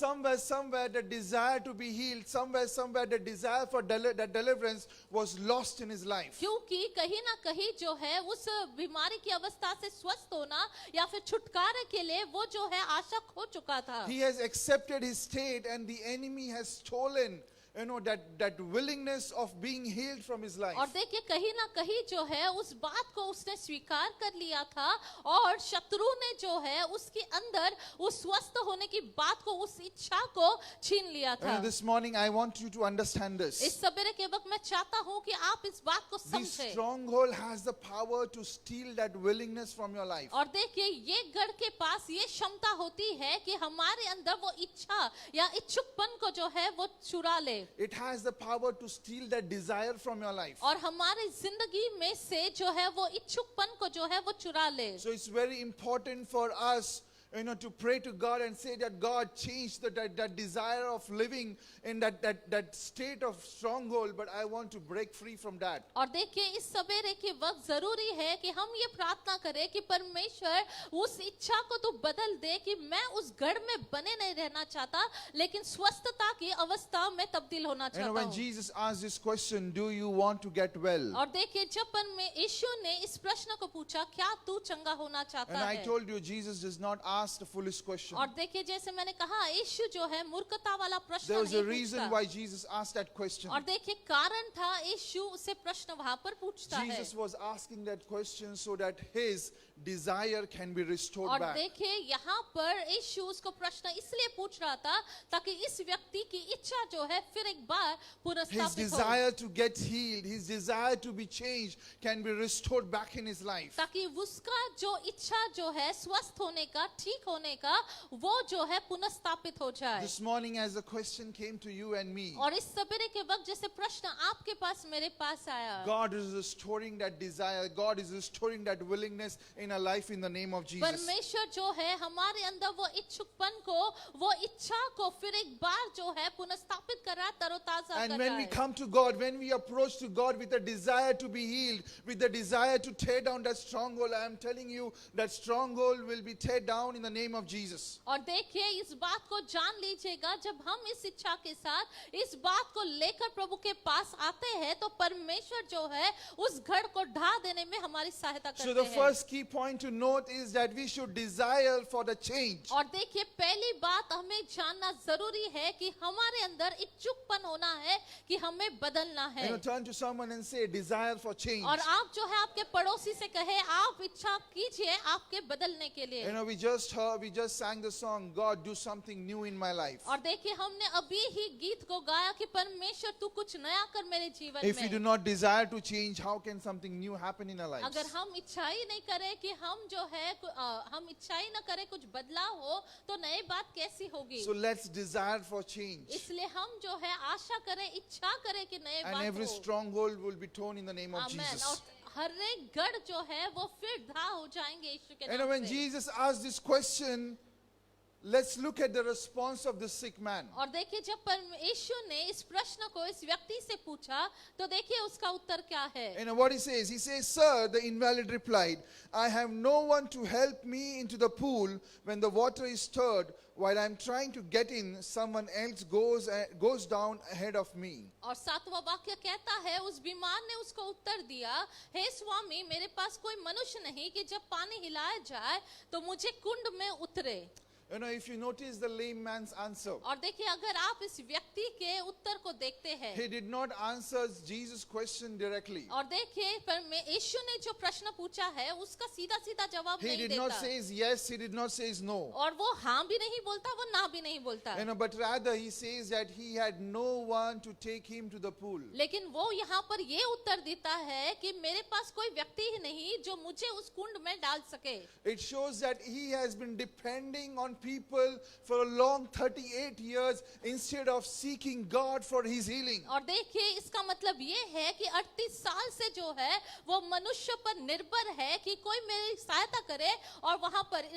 somewhere the desire to be healed, somewhere the desire for that deliverance was lost in his life. क्योंकि कहीं ना कहीं जो है उस बीमारी की अवस्था से स्वस्थ होना या फिर छुटकारे के लिए वो जो है आशा खो चुका था। He has accepted his state and the enemy has stolen that willingness of being healed from his life. और देखिए कहीं ना कहीं जो है उस बात को उसने स्वीकार कर लिया था और शत्रु ने जो है उसके अंदर उस स्वस्थ होने की बात को, उस इच्छा को छीन लिया था। This morning I want you to understand इस this. सवेरे के वक्त मैं चाहता हूँ कि आप इस बात को This समझें। stronghold has the power to steal that willingness from your life. और देखिए ये गढ़ के पास ये क्षमता होती है कि हमारे अंदर वो इच्छा या इच्छुकपन को जो है वो चुरा ले, It has the power to steal that desire from your life. और हमारी जिंदगी में से जो है वो इच्छुकपन को जो है वो चुरा ले। So it's very important for us, to pray to God and say that God changed that desire of living in that state of stronghold, but I want to break free from that. और देखिए इस सवेरे के वक्त जरूरी है कि हम ये प्रार्थना करें कि परमेश्वर उस इच्छा को तो बदल दे कि मैं उस गढ़ में बने नहीं रहना चाहता, लेकिन स्वस्थता की अवस्था में तब्दील होना चाहता When हूँ। Jesus asked this question, do you want to get well? और देखिए जब यीशु ने इस प्रश्न को पूछा, क्या तू चंगा होना चाहता And I है? told you, Jesus does not ask the foolish question. और देखिए जैसे मैंने कहा यीशु जो है मूर्खता वाला प्रश्न There was नहीं a reason पूछता। why Jesus asked that question. और देखिए कारण था यीशु उसे प्रश्न वहां पर पूछता है। Jesus was asking that question so that his desire can be restored और back. देखिए यहाँ पर यीशु उसको प्रश्न इसलिए पूछ रहा था ताकि इस व्यक्ति की इच्छा जो है फिर एक बार His पुनर्स्थापित हो, desire to get healed, his desire to be changed can be restored back in his life. ताकि उसका जो इच्छा जो है स्वस्थ होने का, ठीक होने का, वो जो है पुनर्स्थापित हो जाए। This morning, as the question came to you and me, और इस सवेरे के वक्त जैसे प्रश्न आपके पास मेरे पास आया, God is restoring that desire. God is restoring that willingness in our life in the name of Jesus. परमेश्वर जो है हमारे अंदर वो इच्छुकपन को, वो इच्छा को फिर एक बार जो है पुनर्स्थापित कर रहा है, तरोताजा And कर when रहा we है। come to God, when we approach to God with a desire to be healed, with the desire to tear down that stronghold, I am telling you that stronghold will be teared down in the name of Jesus. और देखिए इस बात को जान लीजिएगा, जब हम इस इच्छा के साथ इस बात को लेकर प्रभु के पास आते हैं तो परमेश्वर जो है उस गढ़ को ढा देने में हमारी सहायता So करते the हैं। first key point to note is that we should desire for the change. और देखिए पहली बात हमें जानना जरूरी है कि हमारे अंदर इच्छुकपन होना है कि हमें बदलना है। Turn to someone and say, desire for change. और आप जो है आपके पड़ोसी से कहे, आप इच्छा कीजिए आपके बदलने के लिए। We just sang the song, God do something new in my life. और देखिए हमने अभी ही गीत को गाया कि परमेश्वर तू कुछ नया कर मेरे जीवन If we do में। not desire to change, how can something new happen in our lives? अगर हम इच्छा ही नहीं करें कि हम जो है हम इच्छा ही न करें कुछ बदलाव हो, तो नई बात कैसी होगी? So let's desire for change. इसलिए हम जो है आशा करें, इच्छा करें कि नए And बात every हो। stronghold will be torn in the name of आमेन। और Jesus. हर एक गढ़ जो है वो फिर ढा हो जाएंगे यीशु के And नाम when से। Jesus asked this question, let's look at the response of the sick man. और देखिए जब यीशु ने इस प्रश्न को इस व्यक्ति से पूछा तो देखिए उसका उत्तर क्या है। And what he says, Sir, the invalid replied, I have no one to help me into the pool when the water is stirred. While I'm trying to get in, someone else goes down ahead of me. और 7वां वाक्य कहता है, उस बीमार ने उसको उत्तर दिया, हे स्वामी, मेरे पास कोई मनुष्य नहीं कि जब पानी हिलाया जाए तो मुझे कुंड में उतरे। If you notice the lame man's answer, और देखिए अगर आप इस व्यक्ति के उत्तर को देखते हैं, he did not answer Jesus' question directly. और देखिए पर यीशु ने जो प्रश्न पूछा है उसका सीधा सीधा जवाब He नहीं did not देता, say yes, he did not say no. और वो हाँ भी नहीं बोलता, वो ना भी नहीं बोलता, But rather he says that he had no one to take him to the pool. लेकिन वो यहाँ पर ये उत्तर देता है कि मेरे पास कोई व्यक्ति ही नहीं जो मुझे उस कुंड में डाल सके। It shows that he has been depending on people for a long 38 years instead of seeking God for his healing. और देखिए इसका मतलब ये है कि 38 साल से जो है वो मनुष्य पर निर्भर है कि कोई मेरी सहायता करे, और वहां पर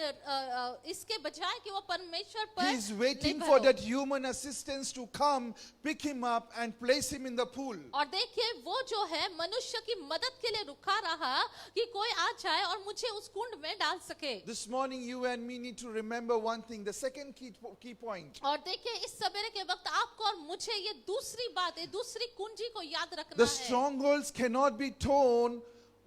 इसके बजाय कि वो परमेश्वर पर He is waiting निर्भर for हो। that human assistance to come, pick him up and place him in the pool. और देखिए वो जो है मनुष्य की मदद के लिए रुका रहा कि कोई आ जाए और मुझे उस कुंड में डाल सके। This morning you and me need to remember one thing, the second key point. और देखिए इस सवेरे के वक्त आपको और मुझे ये दूसरी बात है, दूसरी कुंजी को याद रखना The है। strongholds cannot be torn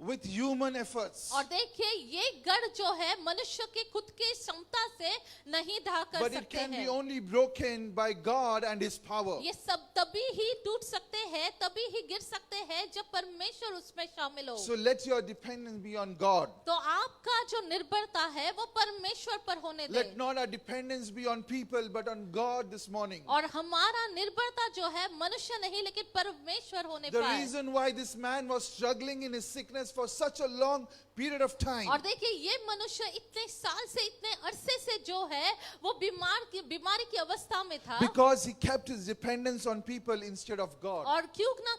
with human efforts. और देखिए ये गढ़ जो है मनुष्य के खुद की क्षमता से नहीं ढा कर But it सकते can be हैं। only broken by God and His power. ये सब तभी ही टूट सकते हैं, तभी ही गिर सकते हैं जब परमेश्वर उसमें शामिल हो। So let your dependence be on God. तो आपका जो निर्भरता है वो परमेश्वर पर होने दे। Let not our dependence be on people but on God this morning. और हमारा निर्भरता जो है मनुष्य नहीं लेकिन परमेश्वर होने The पाए। reason why this man was struggling in his sickness for such a long period of time, और देखिए ये मनुष्य इतने साल से इतने अरसे से जो है वो बीमारी की अवस्था में था। because he kept his dependence on people instead of God. और क्यों ना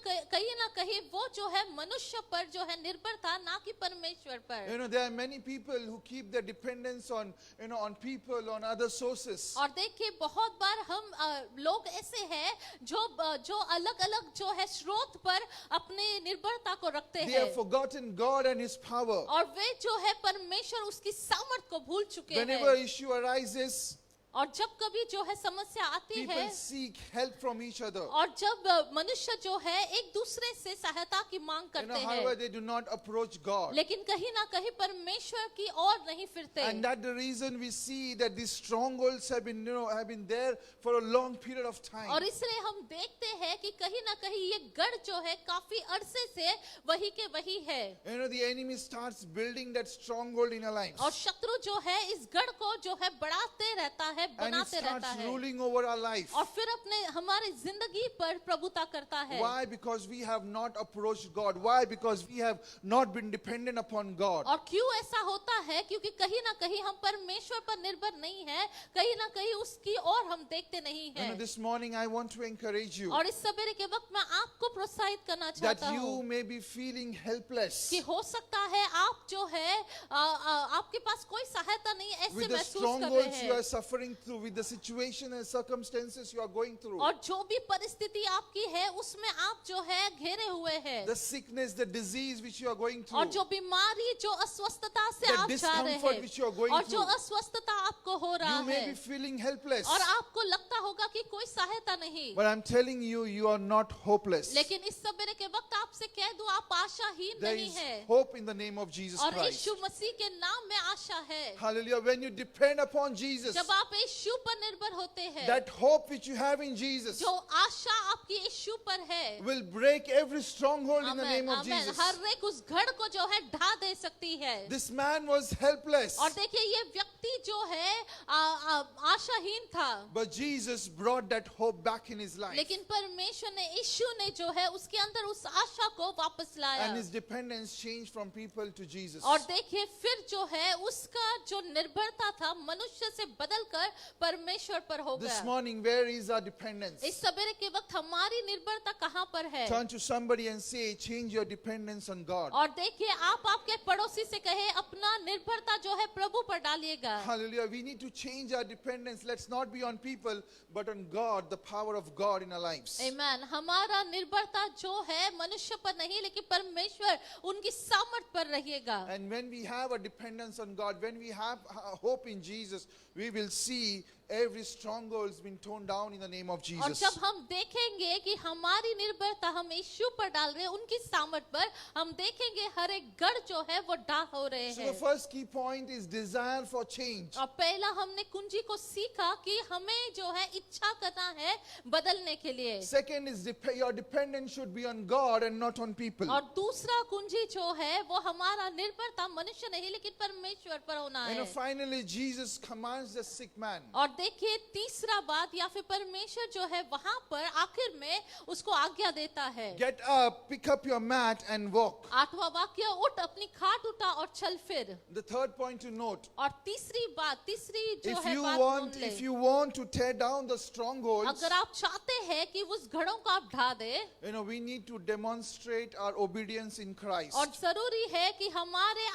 कहीं वो जो है मनुष्य पर जो है निर्भर था, ना कि परमेश्वर पर। You know, there are many people who keep their dependence on, on people, on other sources. और देखिए बहुत बार हम लोग ऐसे हैं जो अलग अलग जो है स्रोत पर अपने निर्भरता को रखते They हैं। have forgotten God and His power. और वे जो है परमेश्वर उसकी सामर्थ को भूल चुके Whenever हैं। issue arises, और जब कभी जो है समस्या आती people है seek help from each other. और जब मनुष्य जो है एक दूसरे से सहायता की मांग करते However, हैं, they do not approach God. लेकिन कहीं ना कहीं परमेश्वर की ओर नहीं फिरते। And that's the reason we see that these strongholds have been, have been there for a long period of time. और इसलिए हम देखते हैं कि कहीं ना कहीं ये गढ़ जो है काफी अरसे से वही के वही है। The enemy starts building that stronghold in our lives. और शत्रु जो है इस गढ़ को जो है बढ़ाते रहता है, And it बनाते रहता starts है ruling over our life. और फिर अपने हमारी जिंदगी पर प्रभुता करता है। Why? Because we have not approached God. Why? Because we have not been dependent upon God. और क्यों ऐसा होता है? क्योंकि कहीं ना कहीं हम परमेश्वर पर निर्भर नहीं है, कहीं ना कहीं उसकी ओर हम देखते नहीं हैं। This morning I want to encourage you और इस सवेरे के वक्त मैं आपको प्रोत्साहित करना that चाहता you हूँ may be feeling helpless कि हो सकता है आप जो है आपके पास कोई सहायता नहीं, ऐसे with the महसूस कर रहे strongholds you हैं। are suffering through, with the situation and circumstances you are going through. और जो भी परिस्थिति आपकी है उसमें आप जो है घेरे हुए हैं। The sickness, the disease which you are going through. और जो बीमारी, जो अस्वस्थता से The आप जा रहे discomfort which you are हैं going और जो through. अस्वस्थता आपको हो रहा You may है be feeling helpless. और आपको लगता होगा कि कोई सहायता नहीं, But I'm telling you, you are not hopeless. लेकिन इस सवेरे के वक्त आपसे कह दूं आप आशाहीन There नहीं is है। hope in the name of Jesus और Christ. यीशु मसीह के नाम में आशा है। Hallelujah. When you depend upon Jesus, जब आप यीशु पर निर्भर होते हैं, that hope which you have in Jesus जो आशा आपकी यीशु पर है, will break every stronghold in the amen, name of amen, Jesus. हर एक उस घड़ को जो है ढा दे सकती है। This man was helpless, और देखिए ये व्यक्ति जो है आशाहीन था, but Jesus brought that hope back in his life. लेकिन परमेश्वर ने, यीशु ने जो है उसके अंदर उस आशा को वापस लाया। And his dependence changed from people to Jesus. और देखिए फिर जो है उसका जो निर्भरता था मनुष्य से बदलकर परमेश्वर पर हो This गया। morning, where is our dependence? इस सवेरे के वक्त हमारी निर्भरता कहाँ पर है? Turn to somebody and say, change your dependence on God. और देखिए आप आपके पड़ोसी से कहे अपना निर्भरता जो है प्रभु पर डालिएगा। Hallelujah. We need to change our dependence. Let's not be on people, but on God, the power of God in our lives. आमेन। हमारा निर्भरता जो है मनुष्य पर नहीं लेकिन परमेश्वर उनकी सामर्थ पर रहिएगा। And when we have a dependence on God, when we have hope in Jesus, we will see every stronghold has been torn down in the name of और Jesus. जब हम देखेंगे कि हमारी निर्भरता हम यीशु पर डाल रहे हैं, उनकी सामर्थ पर, हम देखेंगे हर एक गढ़ जो है वो ढा हो रहे So हैं। the first key point is desire for change. और पहला हमने कुंजी को सीखा कि हमें जो है इच्छा करना है बदलने के लिए। Second is your dependence should be on God and not on people. और दूसरा कुंजी जो है वो हमारा निर्भरता मनुष्य नहीं लेकिन परमेश्वर पर होना And है। finally, Jesus commands the sick man. और देखिए तीसरा बात या फिर परमेश्वर जो है वहां पर आखिर में उसको आज्ञा देता है। Get up, pick up your mat and walk. 8वां वाक्य, उठ अपनी खाट उठा और चल फिर। The third point to note, और तीसरी बात, तीसरी जो if है you बात want, सुन ले। if you want to tear down the strongholds, अगर आप चाहते हैं कि उस घड़ों को आप ढा दे, we need to demonstrate our obedience in Christ. और जरूरी है कि हमारे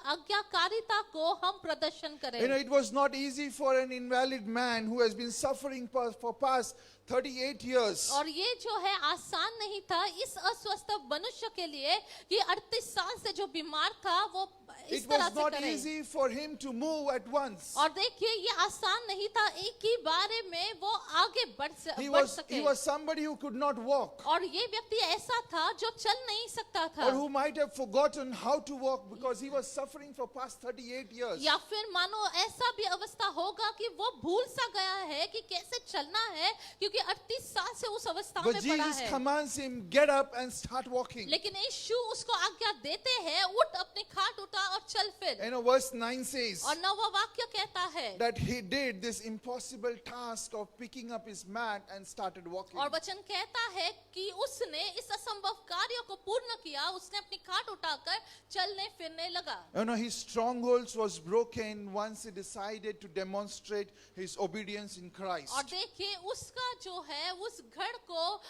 आज्ञाकारिता को हम प्रदर्शन करें। It was not easy for an invalid man who has been suffering for past 38 years. और ये जो है आसान नहीं था इस अस्वस्थ मनुष्य के लिए कि 38 साल से जो बीमार था वो इस It तरह was से not करे। easy for him to move at once. और देखिए ये आसान नहीं था एक ही बारे में वो आगे बढ़ He बढ़ was सके। somebody who could not walk, और ये व्यक्ति ऐसा था जो चल नहीं सकता था, or who might have forgotten how to walk because he was suffering for past 38 years. या फिर मानो ऐसा भी अवस्था होगा कि वो भूल सा गया है कि कैसे चलना है क्योंकि 38 साल से उस अवस्था But में पड़ा Jesus है। commands him, get up and start walking. लेकिन यीशु उसको आज्ञा देते हैं उठ अपनी खाट उठा और चल फिर। And verse 9 says और 9वां वाक्य कहता है that he did this impossible task of picking up his mat and started walking. और वचन कहता है कि उसने इस असंभव कार्य को पूर्ण किया, उसने अपनी खाट उठाकर चलने फिरने लगा। You know, his strongholds was broken once he decided to demonstrate his obedience in Christ. और देखिए उसका जो है उस घड़ को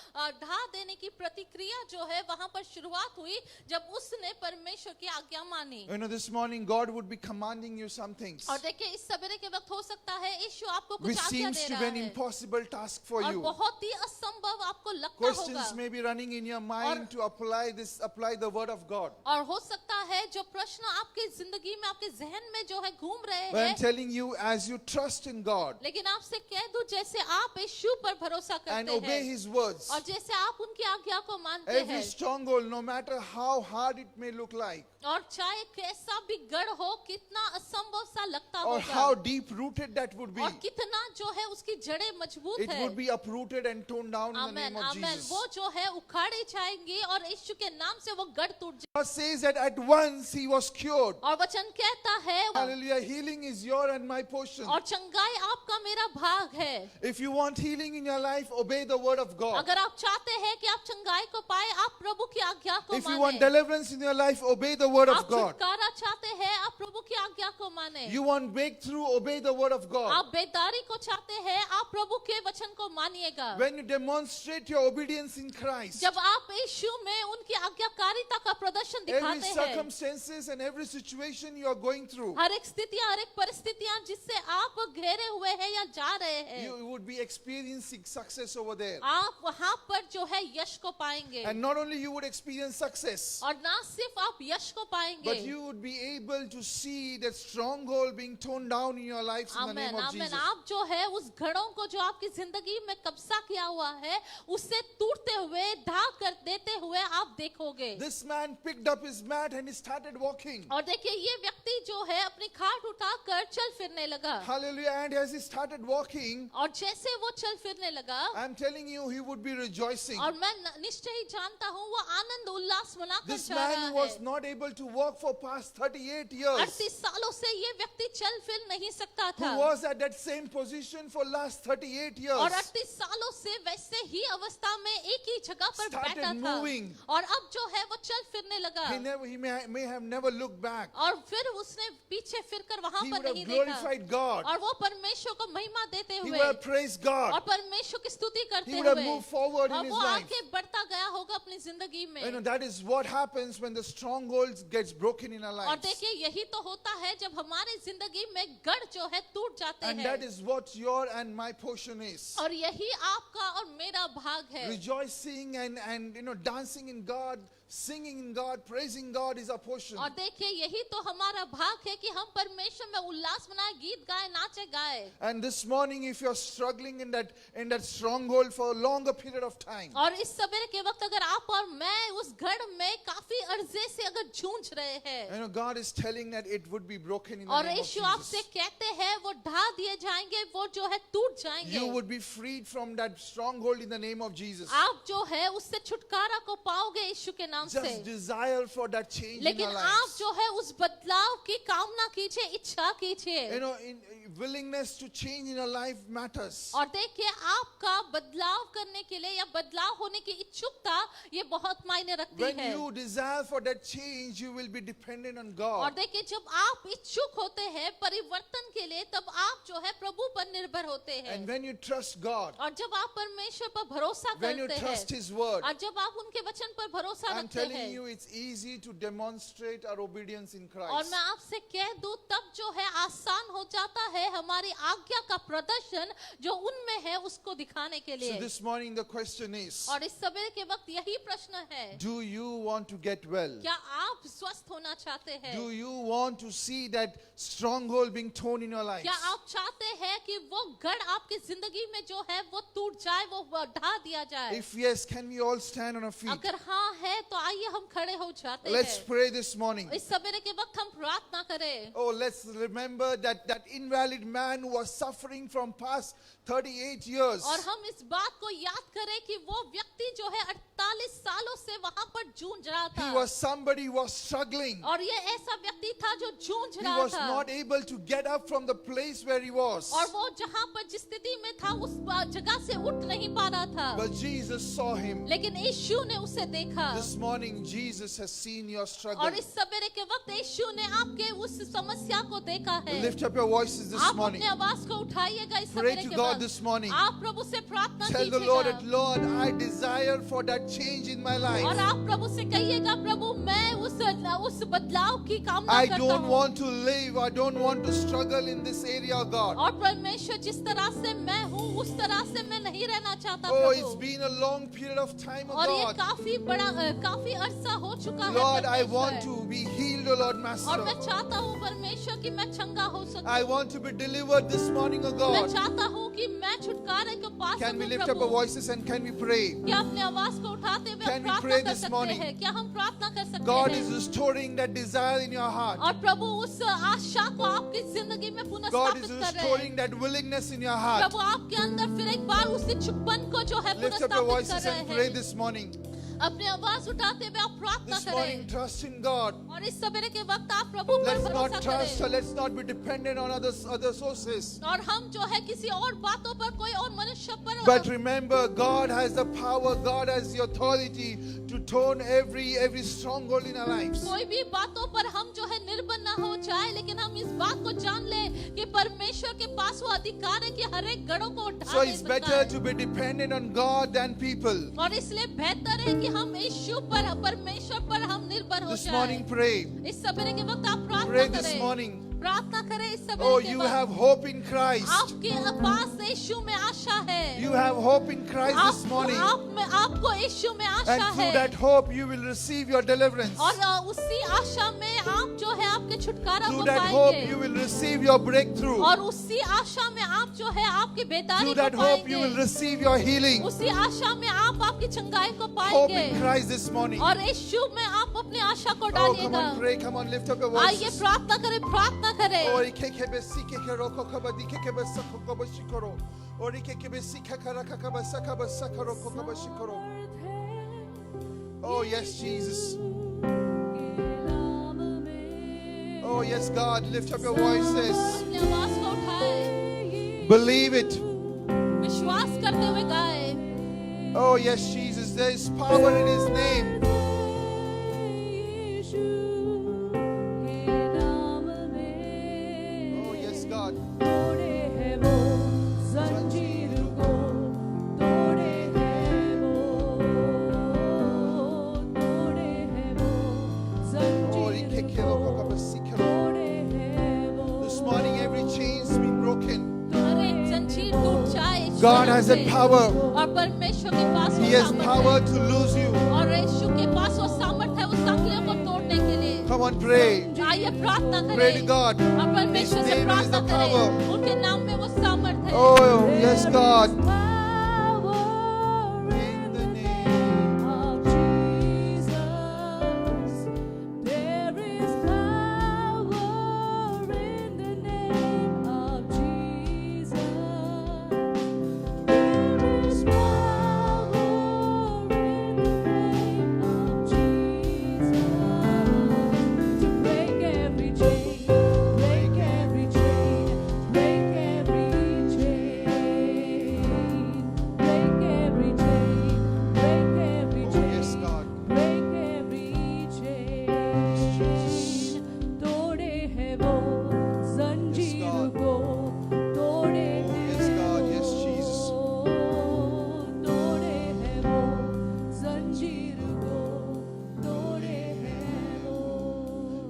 ढा देने की प्रतिक्रिया जो है वहां पर शुरुआत हुई जब उसने परमेश्वर की आज्ञा मानी। You know, this morning God would be commanding you some things और देखिए इस सवेरे के वक्त हो सकता है यीशु आपको which कुछ आज्ञा seems दे to रहा be an है impossible task for और you. बहुत ही असंभव आपको लगता Questions होगा may be running in your mind to apply the word of God. और हो सकता है जो प्रश्न आपकी जिंदगी में आपके जहन में जो है घूम रहे But I'm हैं, telling you, as you trust in God लेकिन आपसे कह दूं जैसे आप यीशु पर भरोसा and करते obey हैं His words, और जैसे आप उनकी आज्ञा को मानते every हैं stronghold, no matter how hard it may look like, और चाहे कैसा भी गढ़ हो कितना असंभव सा लगता or होगा how deep rooted that would be, और कितना जो है उसकी जड़ें मजबूत it है, would be uprooted and torn down in the amen name of amen, Jesus. वो जो है उखाड़ी जाएंगी और यीशु के नाम से वो गढ़ टूट जाए। God says that at once he was cured. और वचन कहता है Hallelujah. Healing is your and my portion. और चंगाई आपका मेरा भाग है। If you want healing in your life, obey the word of God. अगर आप चाहते हैं कि आप चंगाई को पाए आप प्रभु की आज्ञा को If you want माने। deliverance in your life, obey the word आप of God. छुटकारा चाहते हैं आप प्रभु की आज्ञा को माने। You want breakthrough, obey the word of God. आप बेदारी को चाहते हैं आप प्रभु के वचन को मानिएगा। When you demonstrate your obedience in Christ, जब आप यीशु में उनकी आज्ञाकारिता का प्रदर्शन every दिखाते हैं, circumstances and every situation you are going through, हर एक स्थितियां हर एक परिस्थितियां जिससे आप घेरे हुए हैं या जा रहे हैं, you would be experiencing success over there. आप वहां पर जो है यश को पाएंगे। And not only you would experience success, और ना सिर्फ आप यश को पाएंगे, but you would be able to see that stronghold being torn down in your lives in the amen name of amen, Jesus. आप जो है उस घड़ों को जो आपकी जिंदगी में कब्जा किया हुआ है उससे टूटते हुए ढा कर देते हुए आप देखोगे। This man picked up his mat and he started walking. और देखिए ये व्यक्ति जो है अपनी खाट उठाकर चल फिरने लगा Hallelujah. And as he started walking, और जैसे वो चल फिरने लगा I'm telling you, he would be rejoicing. और मैं निश्चय ही जानता हूँ वो आनंद उल्लास मनाकर This जा man रहा who was है। not able to walk for past 38 years, 38 सालों से ये व्यक्ति चल फिर नहीं सकता था who was at that same position for last 38 और years, 38 सालों से वैसे ही अवस्था में एक ही जगह पर Started बैठा था moving. और अब जो है वो चल फिरने लगा he may have never looked back. और फिर उसने पीछे फिरकर वहां He पर would have नहीं देखा glorified God. और वो परमेश्वर को महिमा देते He हुए would have praised और God. परमेश्वर की स्तुति करते He would have हुए moved forward in और his वो life. आगे बढ़ता गया होगा अपनी जिंदगी में। You know, that is what happens when the strongholds gets broken in our और lives. देखिए यही तो होता है जब हमारी जिंदगी में गढ़ जो है टूट जाते And हैं that is what your and my portion is. और यही आपका और मेरा भाग है। Rejoicing and you know, dancing in God, singing in God, praising God is our portion. और देखिए यही तो हमारा भाग है कि हम परमेश्वर में उल्लास मनाए, गीत गाए, नाचे गाए। And this morning, if you're struggling in that stronghold for a longer period of time, और इस सवेरे के वक्त अगर आप और मैं उस गढ़ में काफी अर्जे से अगर जूझ रहे हैं you know, God is telling that it would be broken in the और name of यीशु आपसे Jesus. कहते हैं वो ढा दिए जाएंगे, वो जो है टूट जाएंगे। You would be freed from that stronghold in the name of Jesus. आप जो है उससे छुटकारा को पाओगे यीशु के नाम से। Just desire for that change in लेकिन our आप lives. जो है उस बदलाव की कामना कीजिए, इच्छा कीजिए। You know, willingness to change in our life matters. और देखिए आपका बदलाव करने के लिए या बदलाव होने की इच्छुकता ये बहुत मायने रखती When है। you desire for that change, you will will be dependent on और God, देखिए जब आप इच्छुक होते हैं परिवर्तन के लिए तब आप जो है प्रभु पर निर्भर होते हैं and when you trust God, और जब आप परमेश्वर पर भरोसा when you करते trust हैं His word, और जब आप उनके वचन पर भरोसा I'm रखते telling हैं you, it's easy to demonstrate our obedience in और Christ. मैं आपसे कह दूं तब जो है आसान हो जाता है हमारी आज्ञा का प्रदर्शन जो उनमें है उसको दिखाने के So लिए this morning the question is, और इस सवेरे के वक्त यही प्रश्न है do you want to get well? क्या आप स्वस्थ होना चाहते हैं Do you want to see that stronghold being torn in your life? क्या आप चाहते हैं कि वो गढ़ आपकी जिंदगी में जो है वो टूट जाए वो ढा दिया जाए If yes, can we all stand on our feet? अगर हाँ है तो आइए हम खड़े हो जाते Let's हैं pray this morning. इस सवेरे के वक्त हम प्रार्थना करें Oh, let's remember that invalid man who was suffering from past 38 years. और हम इस बात को याद करें कि वो व्यक्ति जो है 48 सालों से वहां पर जूझ रहा He था was somebody who was struggling. और ये ऐसा व्यक्ति था जो जूझ He रहा was था not able to get up from the place where he was. और वो जहां पर जिस स्थिति में था उस जगह से उठ नहीं पा रहा था But Jesus saw him. लेकिन यीशु ने उसे देखा This morning, Jesus has seen your struggle. और इस सवेरे के वक्त यीशु ने आपके उस समस्या को देखा है Lift up your voices this आप morning. अपने आवाज को उठाइएगा इस Pray सवेरे to के God वक्त this morning. आप प्रभु से प्रार्थना Tell the Lord that, कीजिएगा Lord, I desire for that change in my और life. आप प्रभु से कहिएगा प्रभु मैं उस बदलाव की कामना I करता don't हूँ want to live. I don't want to struggle in this area, God. और परमेश्वर जिस तरह से मैं हूँ उस तरह से मैं नहीं रहना चाहता Oh, it's Prabhu been a long period of time, और oh ये God. काफी अरसा हो चुका है Lord, I want परमेश्वर। to be healed, oh Lord और Master. मैं चाहता हूँ परमेश्वर कि मैं चंगा हो सकूं I want to be delivered this morning, oh मैं God. चाहता हूँ कि मैं छुटकारे को पा Can we सकूं lift up our Prabhu voices and can we pray? क्या अपने आवाज को उठाते हुए Can हम we pray प्रार्थना कर this सकते morning? हैं क्या हम प्रार्थना कर सकते God हैं is restoring that desire in your heart. और प्रभु उस आशा को आपकी जिंदगी में पुनः God स्थापित is कर रहे हैं restoring that willingness in your heart. प्रभु आपके अंदर फिर एक बार उस इच्छुकपन को जो है पुनः Lift up your स्थापित कर voices रहे and pray हैं this morning. अपने आवाज उठाते हुए आप प्रार्थना This morning, करें trust in God. और इस सवेरे के वक्त आप प्रभु पर Let's भरोसा not trust or करें let's not be dependent on other sources. और हम जो है किसी और बातों पर कोई और मनुष्य पर But remember, God has the power, God has the authority to turn every stronghold in our lives. कोई भी बातों पर हम जो है निर्भर ना हो जाए लेकिन हम इस बात को जान ले कि परमेश्वर के पास वो अधिकार है कि हर एक गढ़ों को उठा So ले it's सकता better है to be dependent on God than people. और इसलिए बेहतर है कि हम यीशु पर परमेश्वर पर हम निर्भर हो This morning, जाएं pray. इस सवेरे के वक्त आप Pray प्रार्थना this करें morning. प्रार्थना करें इस Oh, सवेरे के you वक्त have hope in Christ. आपके पास यीशु में आशा है You have hope in Christ this morning. आपको यीशु में And आशा through है that hope, you will receive your deliverance. और उसी आशा में आप जो है आपके छुटकारा Through को that hope, you पाएंगे will receive your breakthrough. और उसी आशा में आप जो है आपकी बेदारी Through को that hope, you will पाएंगे receive your healing. उसी आशा में आप आपकी चंगाई को Hope पाएंगे in Christ this morning. और यीशु में आप अपनी आशा को Oh, come डालिएगा on, pray. Come on, lift up your आइए voices. प्रार्थना करें Oh, ikekebe sikeke roko kabadi kekebe sako kaba shikoro. Oh, ikekebe sikakara kakaba sakaba sakaro kokaba shikoro. Oh, yes, Jesus. Oh, yes, God. Lift up your voices. अपने आवाज को उठाए Believe it. विश्वास करते हुए गाए Oh, yes, Jesus. There is power in His name. Oh, yes, God. Oh, ikeke roko kaba sikero. This morning, every chain's been broken. हर एक जंजीर टूट जाए यीशु God नाम has से। that power. और परमेश्वर के पास He वो has सामर्थ power है to lose you. और यीशु के पास वो सामर्थ है उस संकलियों को तोड़ने के लिए Come on, pray. आइए प्रार्थना Pray to करें God. और परमेश्वर His से name is प्रार्थना the power. करें उनके नाम में वो सामर्थ है Oh, yes, God. In the name.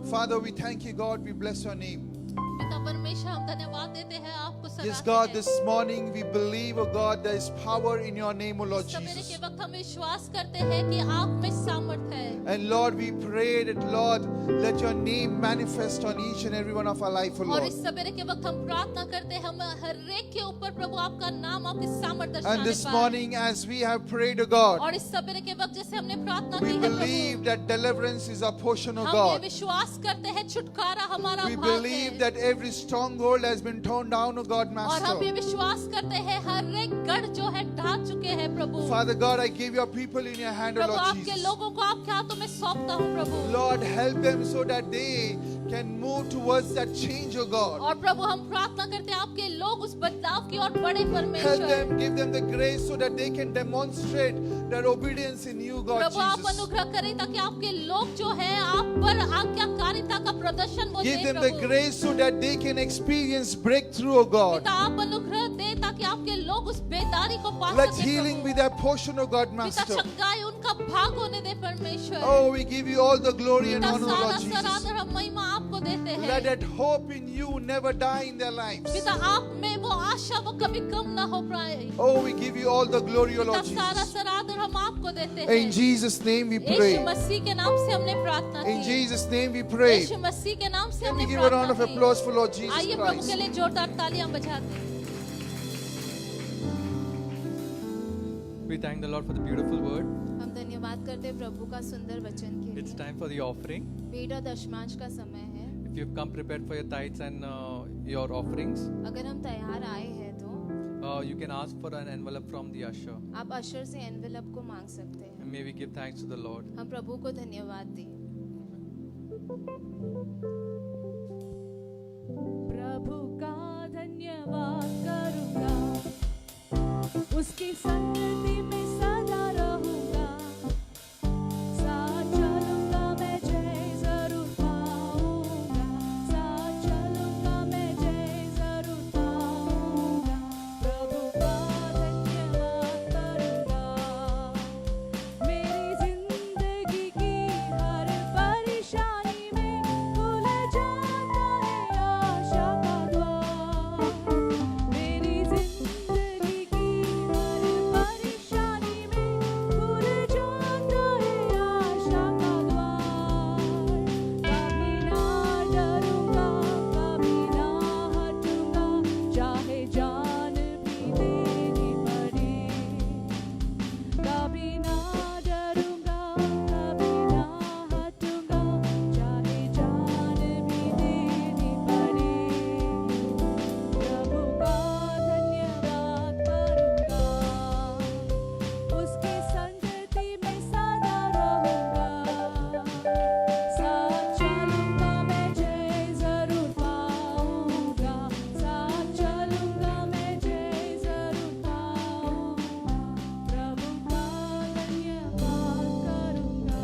Father, we thank you, God. We bless your name. पिता परमेश्वर हम धन्यवाद देते हैं आपको Yes, सराहते God, हैं। this morning we believe, oh God, there is power in your name, oh Lord सवेरे के Jesus. वक्त हम विश्वास करते हैं कि आप में सामर्थ है And Lord, we pray that, Lord, let your name manifest on each and every one of our life, oh और Lord. इस सवेरे के वक्त हम प्रार्थना करते हैं हम हर एक के ऊपर प्रभु आपका नाम आपकी सामर्थ And दर्शाने this पाए morning, as we have prayed, oh God, और इस सवेरे के वक्त जैसे हमने प्रार्थना we की है believe Prabhu that deliverance is our portion, oh हम ये God. विश्वास करते हैं छुटकारा हमारा We भाग believe है that every stronghold has been torn down, oh God, और हम ये Master. विश्वास करते हैं हर एक गढ़ जो है ढा चुके हैं प्रभु Father God, I give your people in your hand, oh Prabhu Lord आपके Jesus. लोगों को आपके हाथों में सौंपता हूँ प्रभु Lord, help them so that they can move towards that change, oh God. और प्रभु हम प्रार्थना करते हैं आपके लोग उस बदलाव की ओर बढ़े Help परमेश्वर them, give them the grace so that they can demonstrate their obedience in you, God प्रभु आप Jesus. अनुग्रह करें ताकि आपके लोग जो है आप पर आज्ञाकारिता का प्रदर्शन वो Give दें them the Prabhu grace so that they can experience breakthrough, oh God. पिता आप अनुग्रह दें ताकि आपके लोग उस बेदारी को पा Let सकें healing be Prabhu their portion, oh God, पिता Master. चंगाई उनका भाग होने दे परमेश्वर Oh, we give you all the glory and पिता honor, सारा Lord Jesus. सरादर हम महिमा आपको देते हैं Let that hope in you never die in their lives. पिता आप में वो आशा वो कभी कम ना हो पाए Oh, we give you all the glory, O पिता Lord सारा Jesus. सरादर हम आपको देते हैं In Jesus' name we Yeshu pray. मसीह के नाम से हमने प्रार्थना In की Jesus' name we pray. यीशु मसीह के नाम से Can we हमने give a round of प्रार्थना की applause for Lord Jesus आइए प्रभु के Christ? लिए जोरदार तालियां बजाते हैं We thank the Lord for the beautiful word. हम धन्यवाद करते हैं प्रभु का सुंदर वचन के It's लिए time for the offering. भेंट और दशमांश का समय है If you've come prepared for your tithes and your offerings, अगर हम तैयार आए हैं तो you can ask for an envelope from the usher. आप अशर से एनवेलप को मांग सकते हैं And may we give thanks to the Lord. हम प्रभु को धन्यवाद दें प्रभु का धन्यवाद करूंगा उसकी संगति में सदा रहूंगा साथ चलूंगा मैं जय जरूर पाऊंगा साथ चलूंगा मैं जय जरूर पाऊंगा प्रभु का धन्यवाद करूंगा मेरी जिंदगी की हर परेशानी में खुल जाता है आशा का द्वार मेरी जिंदगी की हर परेशानी में खुल जाता है आशा का द्वार कभी ना डरूंगा कभी ना हटूंगा चाहे जान भी देनी पड़े कभी ना डरूंगा कभी ना हटूंगा चाहे जान भी देनी पड़े प्रभु का धन्यवाद करूंगा उसकी संगति में सदा रहूंगा साथ चलूंगा मैं जय जरूर पाऊंगा साथ चलूंगा मैं जय जरूर पाऊंगा प्रभु का धन्यवाद करूंगा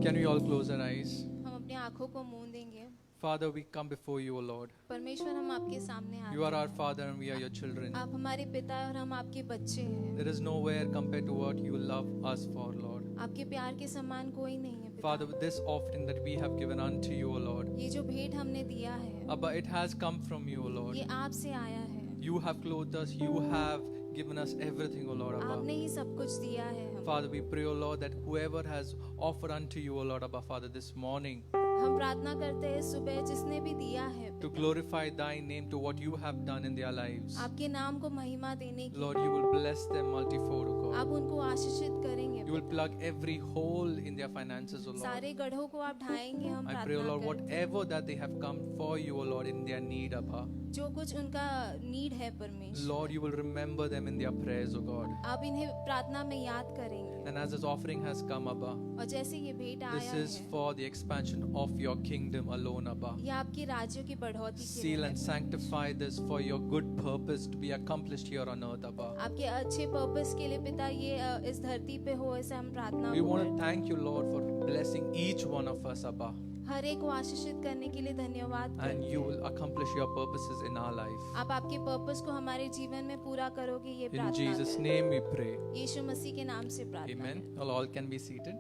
Can we all close our eyes? हम अपनी आंखों को मूंद देंगे Father, we come before you, O Lord. परमेश्वर हम आपके सामने You are आते our हैं Father and we are your children. आप हमारे पिता हैं और हम आपके बच्चे हैं There is nowhere compared to what you love us for, Lord. आपके प्यार के समान कोई नहीं है Father, पिता with this offering that we have given unto you, O Lord. ये जो भेंट हमने दिया है Abba, it has come from you, O Lord. ये आपसे आया है You have clothed us. You have given us everything, O Lord, Abba. आपने ही सब कुछ दिया है हमें Father, we pray, O Lord, that whoever has offered unto you, O Lord, Abba, Father, this morning, हम प्रार्थना करते हैं सुबह जिसने भी दिया है to glorify thy name to what you have done in their lives. आपके नाम को महिमा देने की Lord, you will bless them multifold, O God. आप उनको आशीषित करेंगे You will plug every hole in their finances, O Lord. सारे गढ़ों को आप ढाएंगे हम I pray, O प्रार्थना Lord, करते हैं whatever that they have come for you, O Lord, in their need, Abba. जो कुछ उनका नीड है परमेश्वर Lord, you will remember them in their prayers, O God. आप इन्हें प्रार्थना में याद करेंगे And as this offering has come, Abba, और जैसे ये भेंट this आया is है for the expansion of your kingdom alone, Abba. ये आपके राज्यों की बढ़ोतरी के Seal लिए and है। sanctify this for your good purpose to be accomplished here on earth, Abba. आपके अच्छे पर्पस के लिए पिता ये इस धरती पे हो ऐसे हम प्रार्थना We को want करते to thank you, Lord, for blessing each one of us, Abba. हैं। हर एक को आशीषित करने के लिए धन्यवाद And करते you हैं। will accomplish your purposes in our life. आप आपके पर्पस को हमारे जीवन में पूरा करोगे ये In प्रार्थना Jesus' करते name we pray. हैं। यीशु मसीह के नाम से प्रार्थना Amen. करते हैं। Well, all can be seated.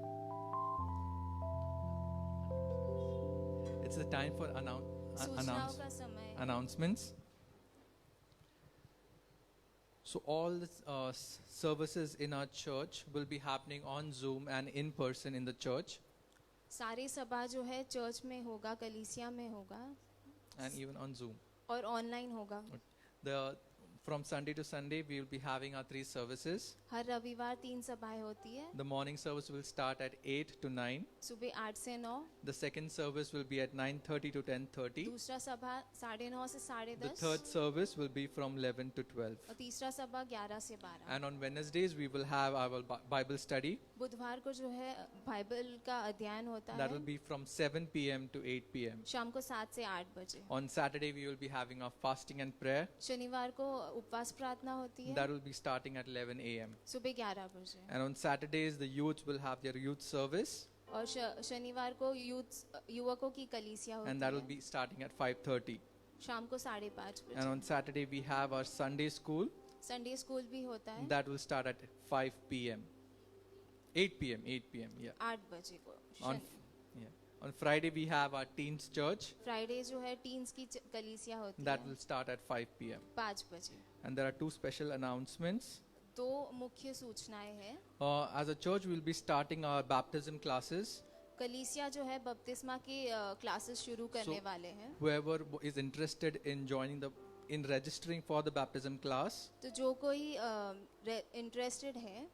it's the time for सूचनाओं का समय है। announcements. So all the services in our church will be happening on Zoom and in person in the church, सारी सभा जो है चर्च में होगा, कलीसिया में होगा and even on Zoom. और ऑनलाइन होगा। From Sunday to Sunday, we will be having our 3 services. हर रविवार 3 सभाएं होती है। The morning service will start at 8 to 9. सुबह 8 से 9। The second service will be at 9:30 to 10:30. दूसरा सभा 9:30 से 10:30। The third service will be from 11 to 12. और तीसरा सभा 11 से 12। And on Wednesdays, we will have our Bible study. बुधवार को जो है बाइबल का अध्ययन होता That है। will be from 7 p.m. to 8 p.m. शाम को 7 से 8 बजे। On Saturday, we will be having our fasting and prayer. शनिवार को उपवास प्रार्थना होती है। That will be starting at 11 a.m. सुबह 11 बजे। And on Saturdays, the youth will have their youth service. और शनिवार को युवकों की कलीसिया होती है। And that will be starting at 5:30. शाम को 5:30 बजे। And on Saturday, we have our Sunday school. Sunday school भी होता है। That will start at 5 p.m. 8 p.m. 8 p.m. Yeah. 8 बजे को। On Friday, we have our teens church. Friday जो है टीन्स की कलीसिया होती That है। will start at 5 p.m. 5 बजे। And there are 2 special announcements. 2 मुख्य सूचनाएं हैं। As a church, we will be starting our baptism classes. कलीसिया जो है बपतिस्मा की क्लासेस शुरू करने वाले हैं। Whoever is interested in registering for the baptism class तो जो कोई इंटरेस्टेड है